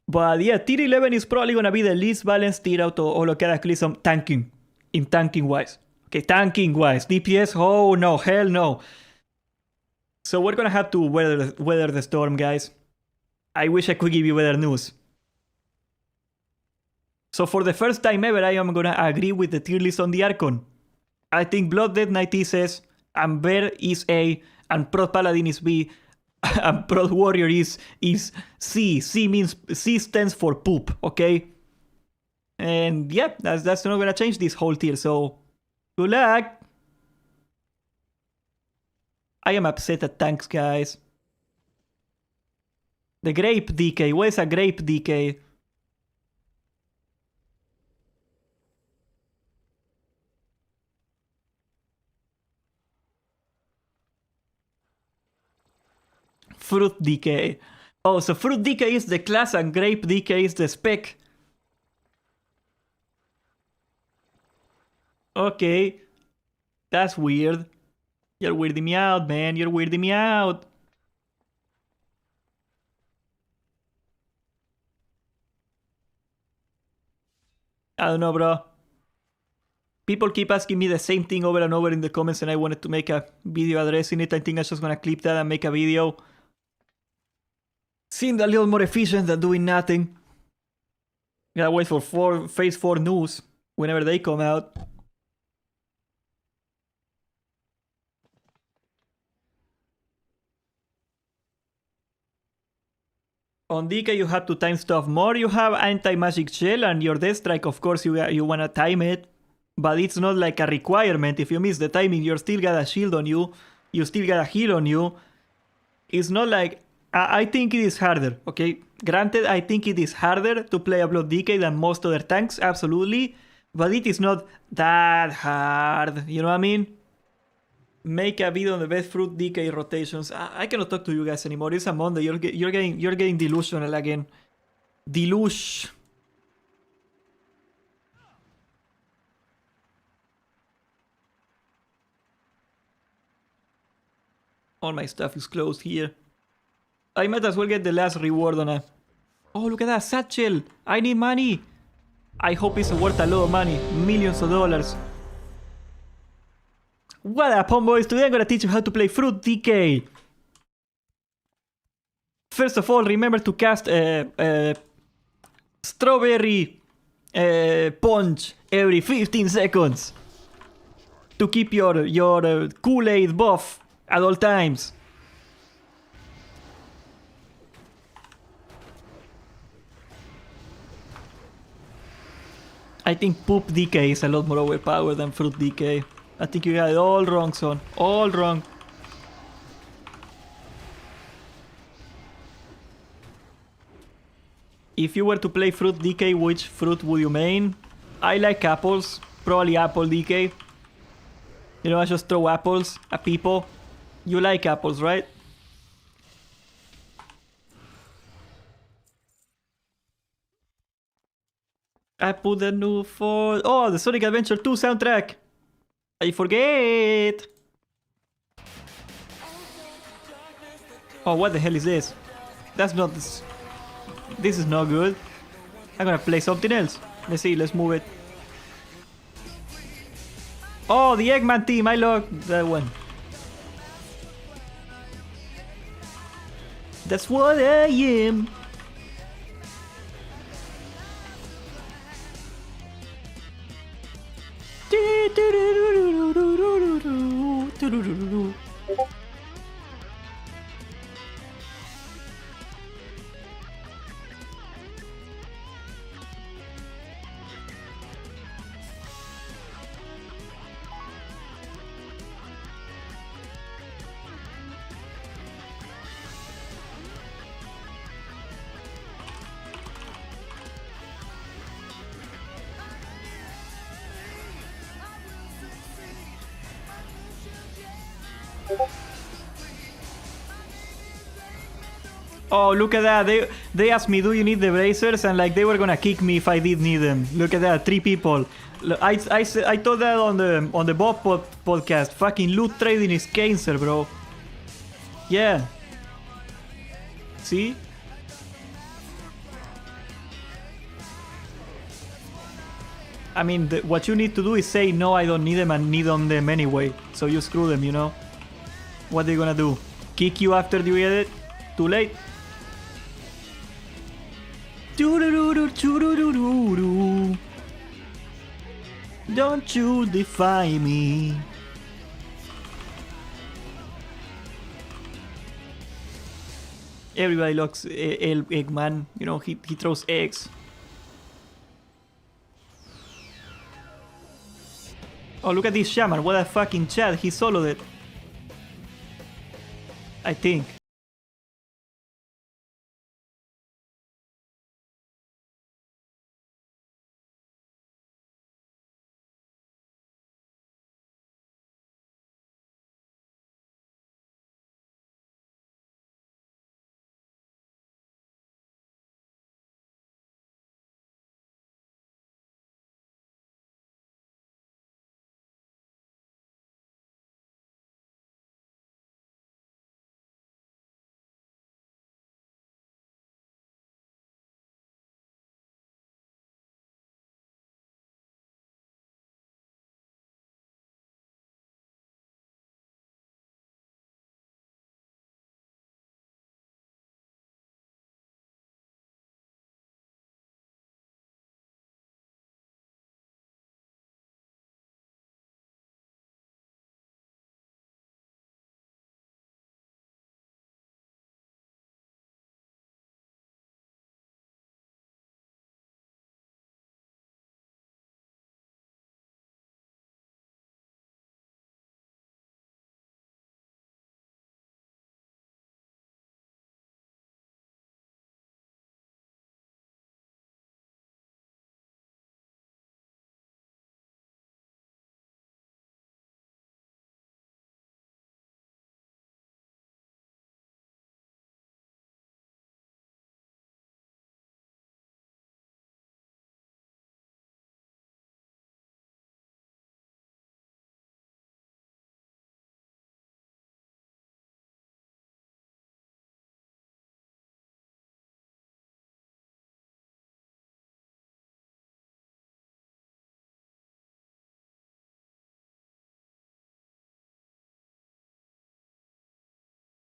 But yeah, tier 11 is probably gonna be the least balanced tier out of all of Cataclysm tanking wise. Okay, tanking wise. DPS, oh no, hell no. So we're gonna have to weather the storm, guys. I wish I could give you better news. So for the first time ever, I am gonna agree with the tier list on the Archon. I think Blood Dead Knight is S, and Bear is A, and Prot Paladin is B, and Prot Warrior is C. C stands for poop, okay? And yeah, that's not gonna change this whole tier, so good luck! I am upset at tanks, guys. The Grape DK, where's a Grape DK? Fruit Decay. Oh, so Fruit Decay is the class and Grape Decay is the spec. Okay. That's weird. You're weirding me out, man. You're weirding me out. I don't know, bro. People keep asking me the same thing over and over in the comments, and I wanted to make a video addressing it. I think I'm just gonna clip that and make a video. Seemed a little more efficient than doing nothing. Gotta wait for phase 4 news whenever they come out. On DK you have to time stuff more. You have anti-magic shell and your death strike, of course you wanna time it. But it's not like a requirement. If you miss the timing, you still got a shield on you. You still got a heal on you. It's not like... I think it is harder, okay? Granted, I think it is harder to play a Blood DK than most other tanks, absolutely. But it is not that hard, you know what I mean? Make a video on the best fruit DK rotations. I cannot talk to you guys anymore. It's a Monday. You're getting delusional again. Deluge. All my stuff is closed here. I might as well get the last reward on a... Oh, look at that satchel. I need money. I hope it's worth a lot of money. Millions of dollars. What up, homeboys? Today I'm gonna teach you how to play Fruit DK. First of all, remember to cast Strawberry Punch every 15 seconds. To keep your Kool-Aid buff at all times. I think Poop DK is a lot more overpowered than Fruit DK. I think you got it all wrong, son. All wrong. If you were to play Fruit DK, which fruit would you main? I like apples. Probably Apple DK. You know, I just throw apples at people. You like apples, right? I put the new for... Oh, the Sonic Adventure 2 soundtrack! I forget! Oh, what the hell is this? That's not... This is not good. I'm gonna play something else. Let's see, let's move it. Oh, the Eggman team! I love that one. That's what I am! Oh, look at that. They asked me, do you need the bracers? And like they were gonna kick me if I did need them. Look at that, 3 people. I told that on the Bob podcast. Fucking loot trading is cancer, bro. Yeah. See? I mean, what you need to do is say, no, I don't need them and need on them anyway. So you screw them, you know? What are they gonna do? Kick you after you get it? Too late? Don't you defy me. Everybody looks Eggman. You know, he throws eggs. Oh, look at this shaman. What a fucking chat. He soloed it. I think.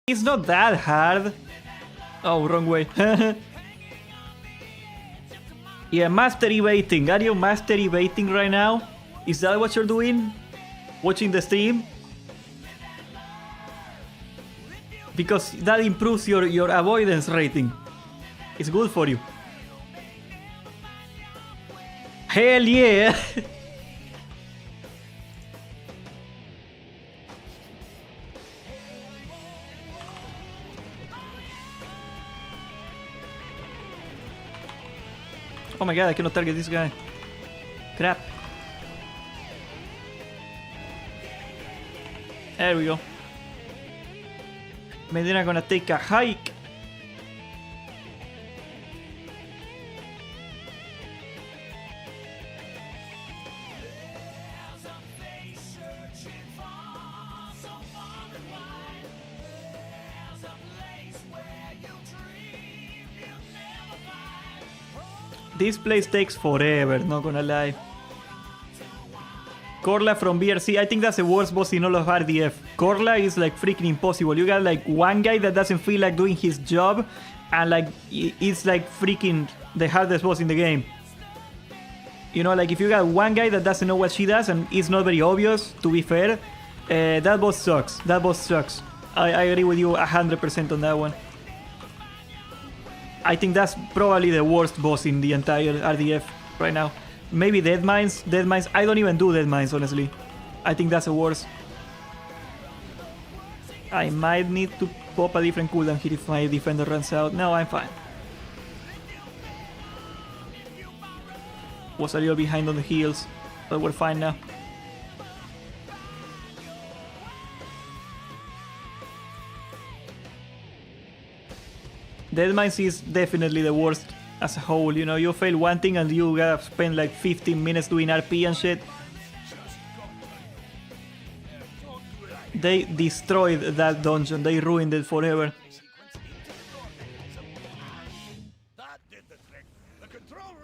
It's not that hard. Oh, wrong way. Yeah, master evading. Are you master evading right now? Is that what you're doing? Watching the stream? Because that improves your avoidance rating. It's good for you. Hell yeah! Oh my god, I cannot target this guy. Crap. There we go. Medina gonna take a hike. This place takes forever, not gonna lie. Corla from BRC, I think that's the worst boss in all of RDF. Corla is like freaking impossible. You got like one guy that doesn't feel like doing his job, and like it's like freaking the hardest boss in the game. You know, like if you got one guy that doesn't know what she does and it's not very obvious, to be fair, that boss sucks. That boss sucks. I agree with you 100% on that one. I think that's probably the worst boss in the entire RDF right now. Maybe Dead Mines. Dead Mines. I don't even do Dead Mines, honestly. I think that's the worst. I might need to pop a different cooldown here if my defender runs out. No, I'm fine. Was a little behind on the heals, but we're fine now. Dead Mines is definitely the worst as a whole, you know, you fail one thing and you gotta spend like 15 minutes doing RP and shit. They destroyed that dungeon, they ruined it forever.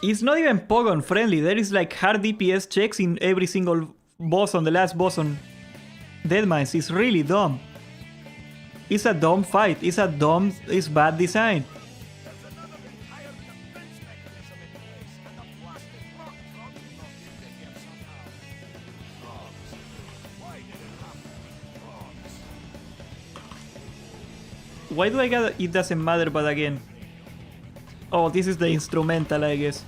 It's not even Pogon friendly, there is like hard DPS checks in every single boss on the last boss on Dead Mines. It's really dumb. It's a dumb fight, it's bad design. Why do I get it doesn't matter but again? Oh, this is the instrumental, I guess.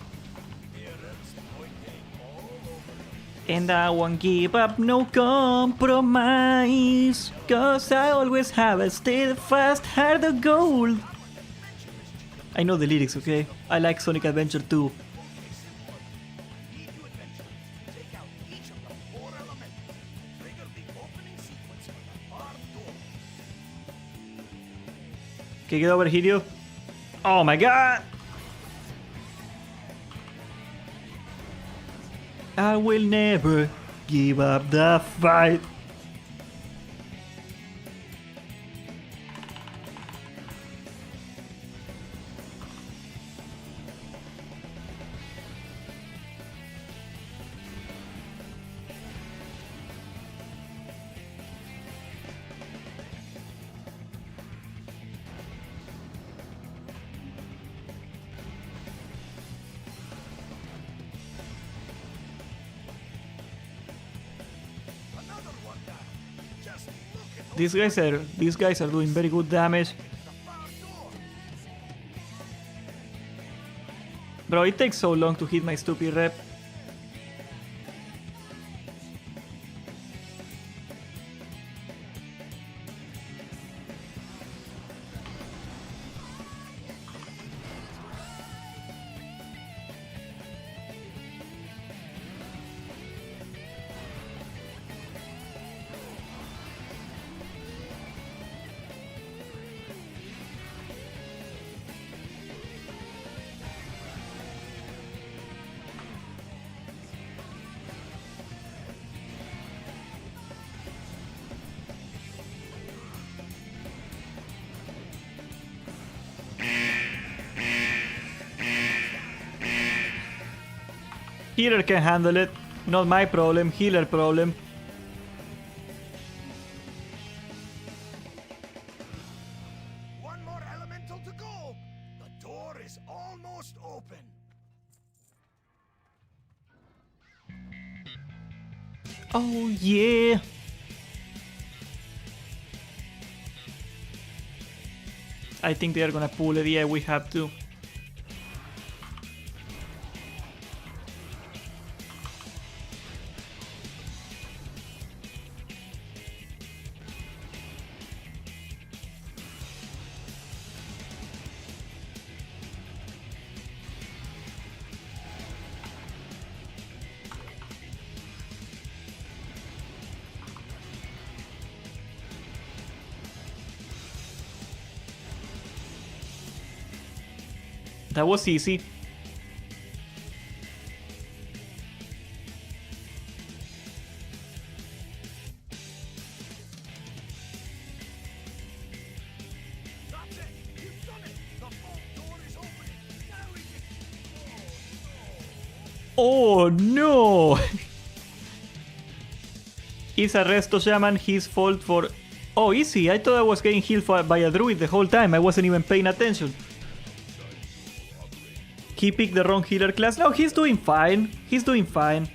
And I won't give up no compromise, 'cause I always have a steadfast heart of gold. I know the lyrics, okay? I like Sonic Adventure 2. Okay, get over here, you. Oh my god! I will never give up the fight. These guys are doing very good damage. Bro, it takes so long to hit my stupid rep. Healer can handle it. Not my problem, healer problem. Oh yeah. I think they are gonna pull it. Yeah, we have to. That was easy. That's it! You've done it! The vault door is opening! Now we can... Oh no! Is a resto shaman his fault for... Oh, easy. I thought I was getting healed by a druid the whole time. I wasn't even paying attention. He picked the wrong healer class. No, he's doing fine. He's doing fine.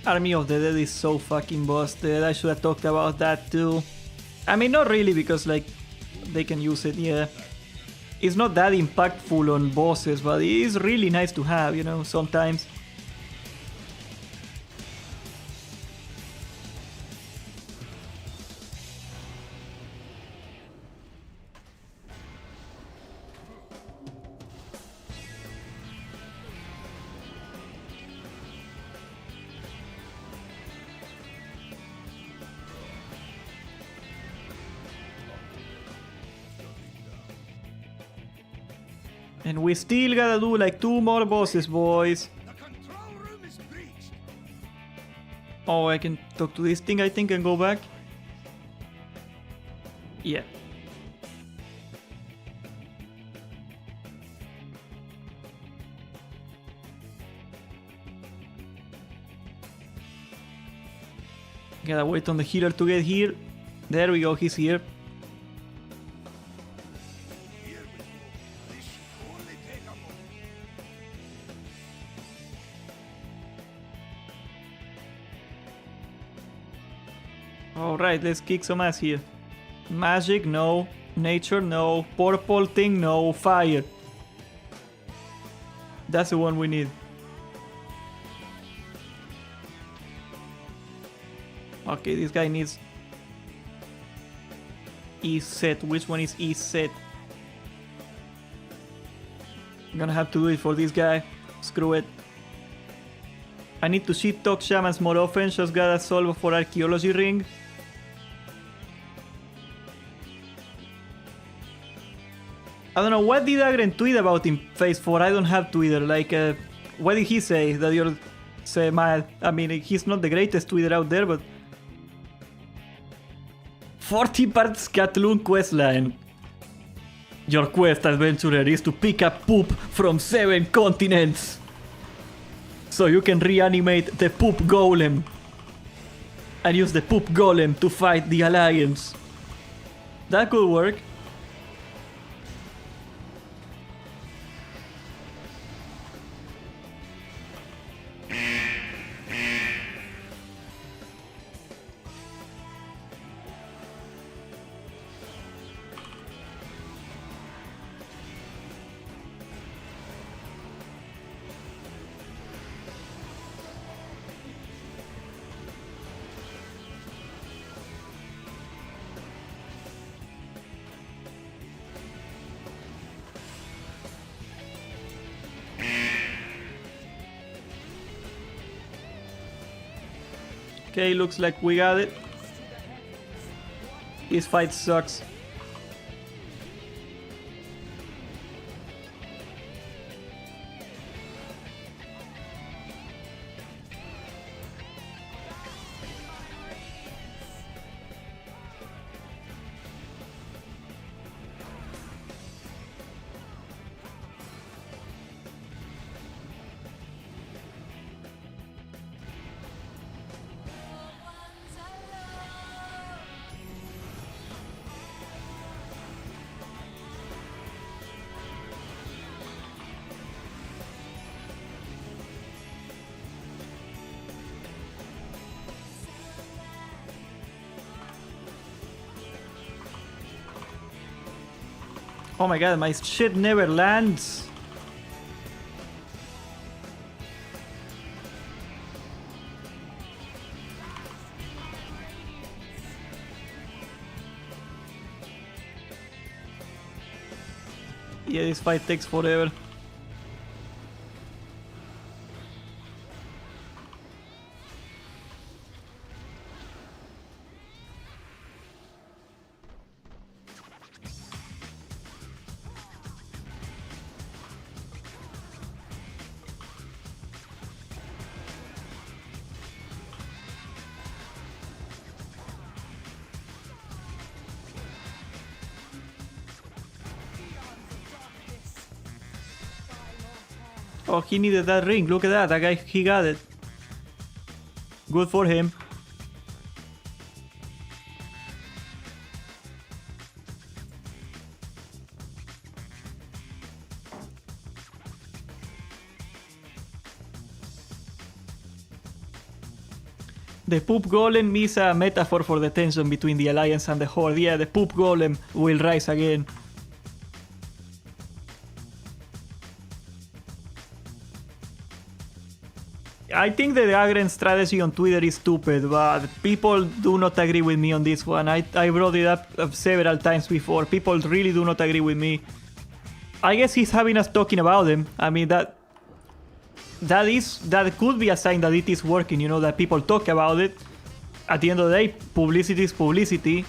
Army of the Dead is so fucking busted. I should have talked about that too. I mean, not really, because like they can use it, yeah. It's not that impactful on bosses, but it is really nice to have, you know, sometimes. And we still gotta do like 2 more bosses, boys. The control room is breached! Oh, I can talk to this thing, I think, and go back. Yeah. Gotta wait on the healer to get here. There we go, he's here. Here we go. This should only take a moment. Alright, let's kick some ass here. Magic, no. Nature, no. Purple thing, no. Fire. That's the one we need. Okay, this guy needs E set. Which one is E set? I'm gonna have to do it for this guy. Screw it. I need to shit talk shamans more often. Just gotta solve for archaeology ring. I don't know, what did Agren tweet about in Phase 4? I don't have Twitter. Like, what did he say that you're say mad? I mean, he's not the greatest tweeter out there, but 40 parts Catloon questline. Your quest, adventurer, is to pick up poop from 7 continents, so you can reanimate the poop golem and use the poop golem to fight the Alliance. That could work. Okay, looks like we got it. This fight sucks. Oh my god, my shit never lands. Yeah, this fight takes forever. Oh, he needed that ring. Look at that. That guy, he got it. Good for him. The poop golem is a metaphor for the tension between the Alliance and the Horde. Yeah, the poop golem will rise again. I think the Agren strategy on Twitter is stupid, but people do not agree with me on this one. I brought it up several times before. People really do not agree with me. I guess he's having us talking about them. I mean, that could be a sign that it is working, you know, that people talk about it. At the end of the day, publicity is publicity.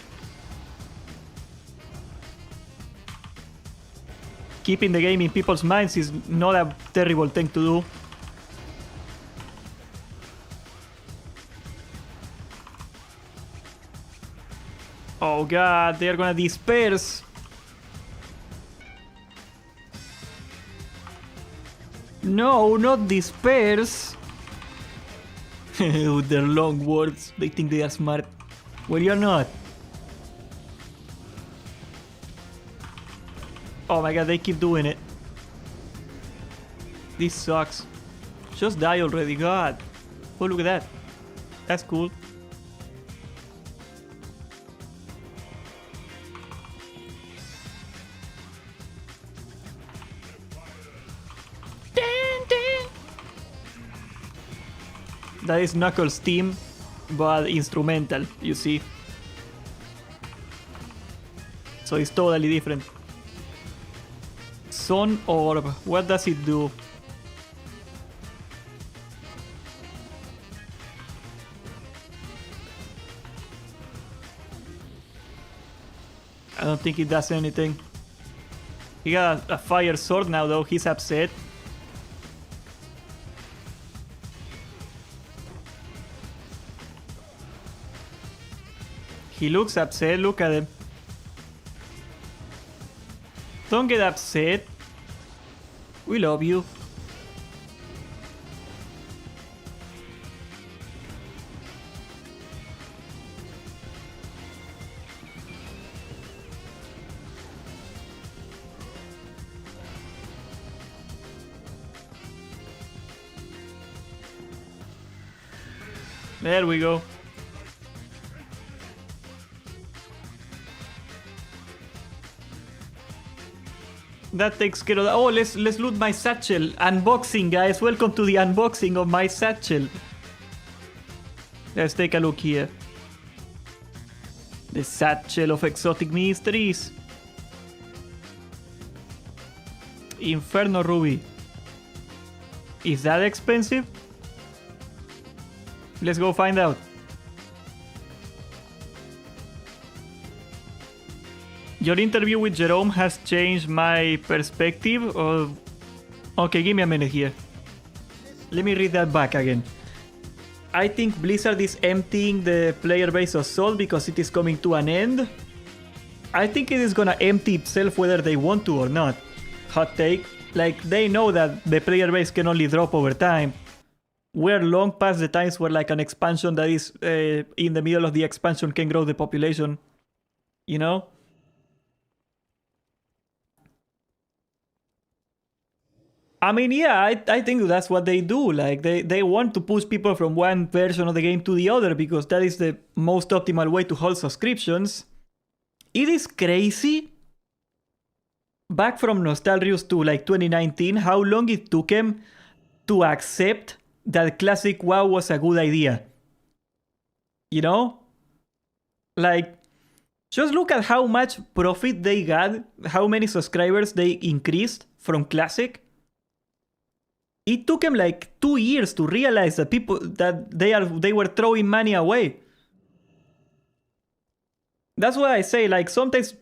Keeping the game in people's minds is not a terrible thing to do. Oh god, they're gonna disperse. No, not disperse. With their long words, they think they are smart. Well, you're not. Oh my god, they keep doing it. This sucks. Just die already, god. Oh, look at that. That's cool. That is Knuckles' team, but instrumental, you see. So it's totally different. Sun Orb, what does it do? I don't think it does anything. He got a fire sword now though, he's upset. He looks upset, look at him. Don't get upset. We love you. There we go. That takes care of that. Oh, let's loot my satchel. Unboxing, guys. Welcome to the unboxing of my satchel. Let's take a look here. The satchel of exotic mysteries. Inferno Ruby. Is that expensive? Let's go find out. Your interview with Jerome has changed my perspective of... Okay, give me a minute here. Let me read that back again. I think Blizzard is emptying the player base of Salt because it is coming to an end. I think it is gonna empty itself whether they want to or not. Hot take. Like, they know that the player base can only drop over time. We're long past the times where like an expansion that is in the middle of the expansion can grow the population. You know? I mean, yeah, I think that's what they do. Like, they want to push people from one version of the game to the other because that is the most optimal way to hold subscriptions. It is crazy. Back from Nostalrius to like 2019, how long it took him to accept that Classic WoW was a good idea. You know? Like, just look at how much profit they got, how many subscribers they increased from Classic. It took them like 2 years to realize that they were throwing money away. That's why I say, like, sometimes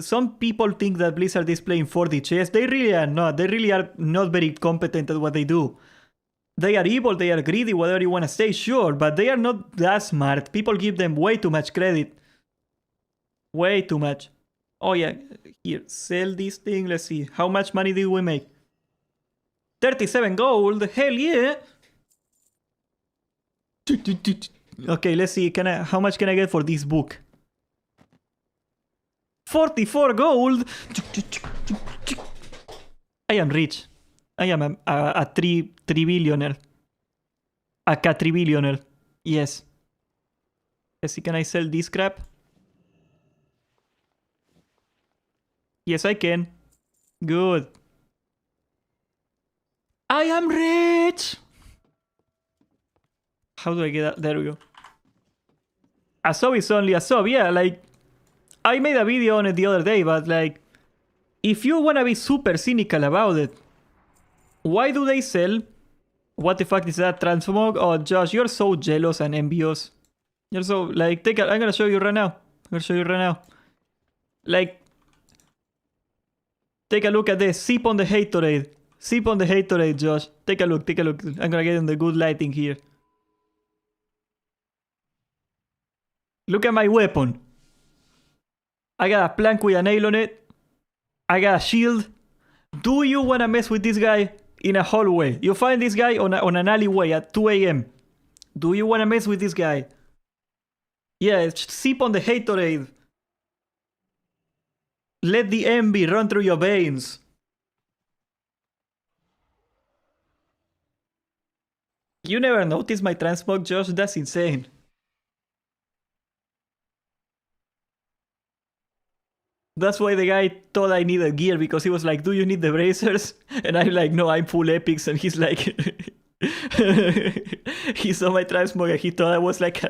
some people think that Blizzard is playing 4D chess. They really are not. They really are not very competent at what they do. They are evil, they are greedy, whatever you want to say, sure, but they are not that smart. People give them way too much credit. Way too much. Oh yeah, here, sell this thing. Let's see. How much money did we make? 37 gold. Hell yeah. Okay, let's see. How much can I get for this book? 44 gold. I am rich. I am a 3 billionaire. A quadrillionaire. Yes. Let's see, can I sell this crap? Yes, I can. Good. I am rich! How do I get that? There we go. A sub is only a sub. Yeah, like, I made a video on it the other day, but like, if you wanna be super cynical about it, why do they sell? What the fuck is that? Transmog? Oh, Josh, you're so jealous and envious. You're so, like, I'm gonna show you right now. Like, take a look at this. Sip on the haterade. Sip on the haterade, Josh. Take a look. I'm gonna get in the good lighting here. Look at my weapon. I got a plank with a nail on it. I got a shield. Do you wanna mess with this guy in a hallway? You find this guy on an alleyway at 2 a.m. Do you wanna mess with this guy? Yeah, sip on the haterade. Let the envy run through your veins. You never noticed my transmog, Josh? That's insane. That's why the guy thought I needed gear, because he was like, do you need the bracers? And I'm like, no, I'm full epics. And he's like, he saw my transmog and he thought I was like...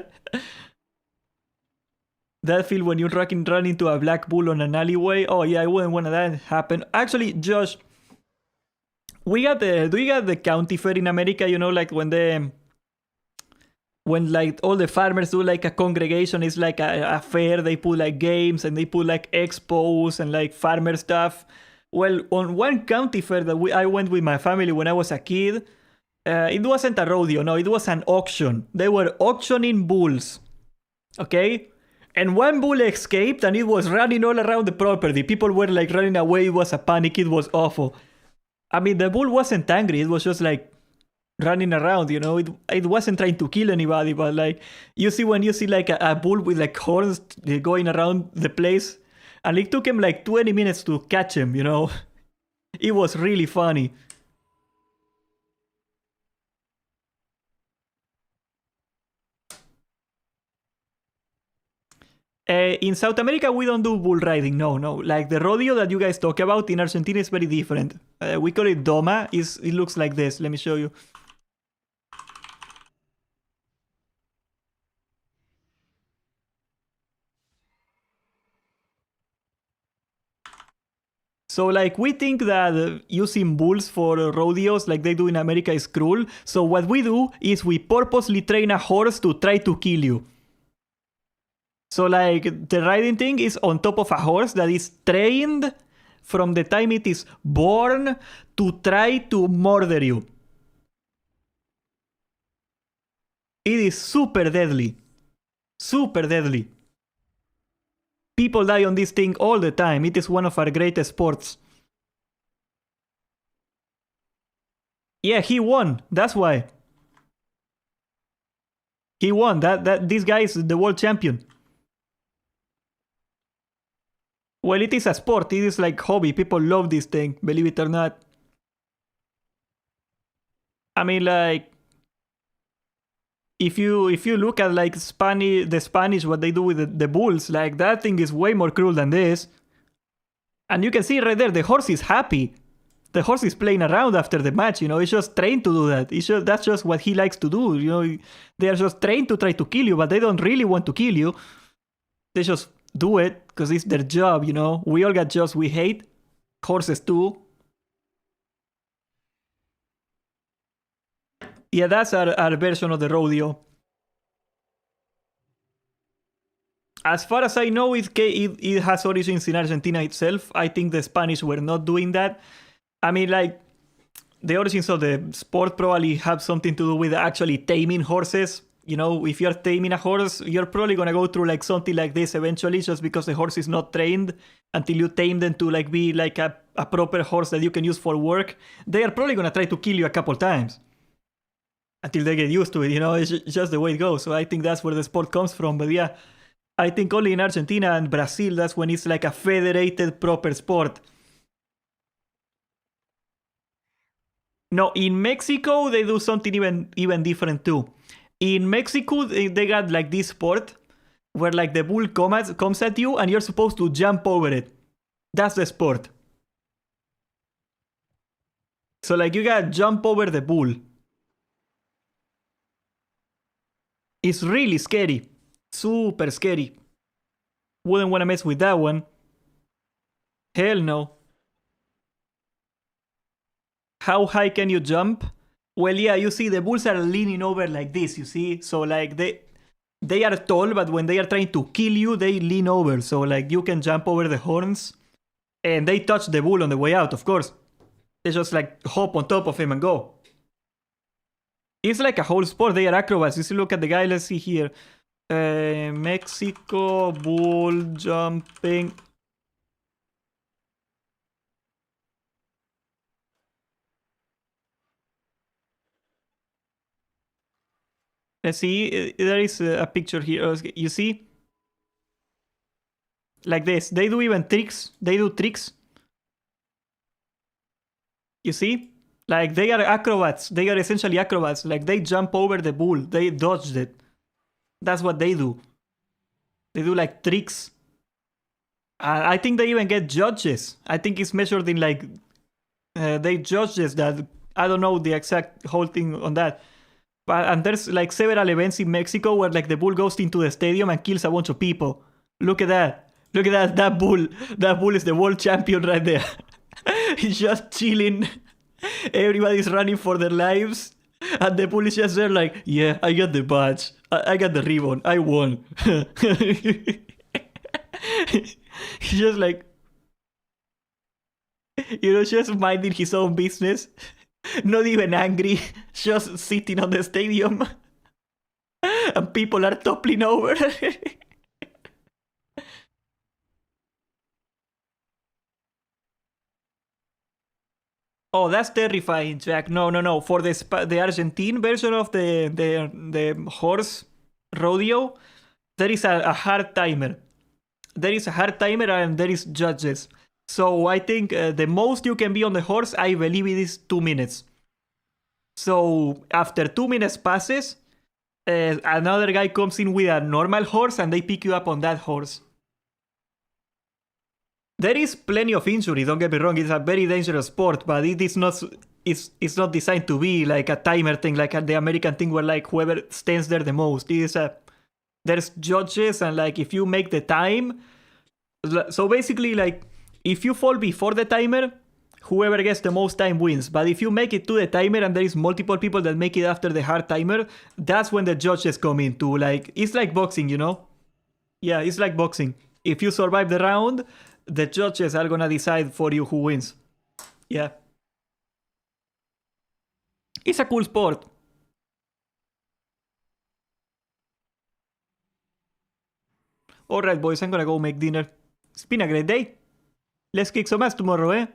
That feel when you run into a black bull on an alleyway? Oh yeah, I wouldn't want that happen. Actually, Josh, do we got the county fair in America? You know, like when like all the farmers do like a congregation, it's like a fair. They put like games and they put like expos and like farmer stuff. Well, on one county fair that I went with my family when I was a kid, it wasn't a rodeo. No, it was an auction. They were auctioning bulls. Okay. And one bull escaped and it was running all around the property. People were like running away. It was a panic. It was awful. I mean, the bull wasn't angry. It was just like running around, you know. It wasn't trying to kill anybody, but like you see when you see like a bull with like horns going around the place, and it took him like 20 minutes to catch him, you know. It was really funny. In South America, we don't do bull riding. No. Like the rodeo that you guys talk about in Argentina is very different. We call it doma. It looks like this. Let me show you. So like we think that using bulls for rodeos like they do in America is cruel. So what we do is we purposely train a horse to try to kill you. So like the riding thing is on top of a horse that is trained from the time it is born to try to murder you. It is super deadly. Super deadly. People die on this thing all the time. It is one of our greatest sports. Yeah, he won. That's why. He won. This guy is the world champion. Well, it is a sport. It is like hobby. People love this thing, believe it or not. I mean, like, if you look at like the Spanish, what they do with the bulls, like that thing is way more cruel than this. And you can see right there, the horse is happy. The horse is playing around after the match, you know. It's just trained to do that. That's just what he likes to do, you know. They are just trained to try to kill you, but they don't really want to kill you. They just do it because it's their job, you know. We all got jobs we hate. Horses too. Yeah, that's our version of the rodeo. As far as I know, it has origins in Argentina itself. I think the Spanish were not doing that. I mean, like, the origins of the sport probably have something to do with actually taming horses. You know, if you're taming a horse, you're probably gonna go through like something like this eventually, just because the horse is not trained until you tame them to like be like a proper horse that you can use for work. They are probably gonna try to kill you a couple times until they get used to it. You know, it's just the way it goes. So I think that's where the sport comes from. But yeah, I think only in Argentina and Brazil, that's when it's like a federated proper sport. No, in Mexico, they do something even different too. In Mexico, they got like this sport where like the bull comes at you and you're supposed to jump over it. That's the sport. So like you gotta jump over the bull. It's really scary. Super scary. Wouldn't want to mess with that one. Hell no. How high can you jump? Well, yeah, you see, the bulls are leaning over like this, you see? So, like, they are tall, but when they are trying to kill you, they lean over. So, like, you can jump over the horns. And they touch the bull on the way out, of course. They just, like, hop on top of him and go. It's like a whole sport. They are acrobats. You see, look at the guy. Let's see here. Mexico, bull jumping. Let's see, there is a picture here. You see? Like this. They do even tricks. They do tricks. You see? Like they are acrobats. They are essentially acrobats. Like they jump over the bull. They dodged it. That's what they do. They do like tricks. I think they even get judges. I think it's measured in like... they judges that... I don't know the exact whole thing on that. And there's like several events in Mexico where like the bull goes into the stadium and kills a bunch of people. Look at that. Look at that. That bull is the world champion right there. He's just chilling. Everybody's running for their lives. And the bull is just there like, yeah, I got the badge. I got the ribbon. I won. He's just like, you know, just minding his own business. Not even angry, just sitting on the stadium. And people are toppling over. Oh, that's terrifying, Jack. No. For the Argentine version of the horse rodeo, there is a hard timer. There is a hard timer and there is judges. So I think the most you can be on the horse, I believe it is 2 minutes. So after 2 minutes passes, another guy comes in with a normal horse and they pick you up on that horse. There is plenty of injury, don't get me wrong, it's a very dangerous sport, but it is not, it's not designed to be like a timer thing, like the American thing where like whoever stands there the most. There's judges and like if you make the time, so basically like if you fall before the timer, whoever gets the most time wins. But if you make it to the timer and there is multiple people that make it after the hard timer, that's when the judges come in too. Like, it's like boxing, you know? Yeah, it's like boxing. If you survive the round, the judges are gonna decide for you who wins. Yeah. It's a cool sport. Alright, boys, I'm gonna go make dinner. It's been a great day. Let's kick some ass tomorrow, eh?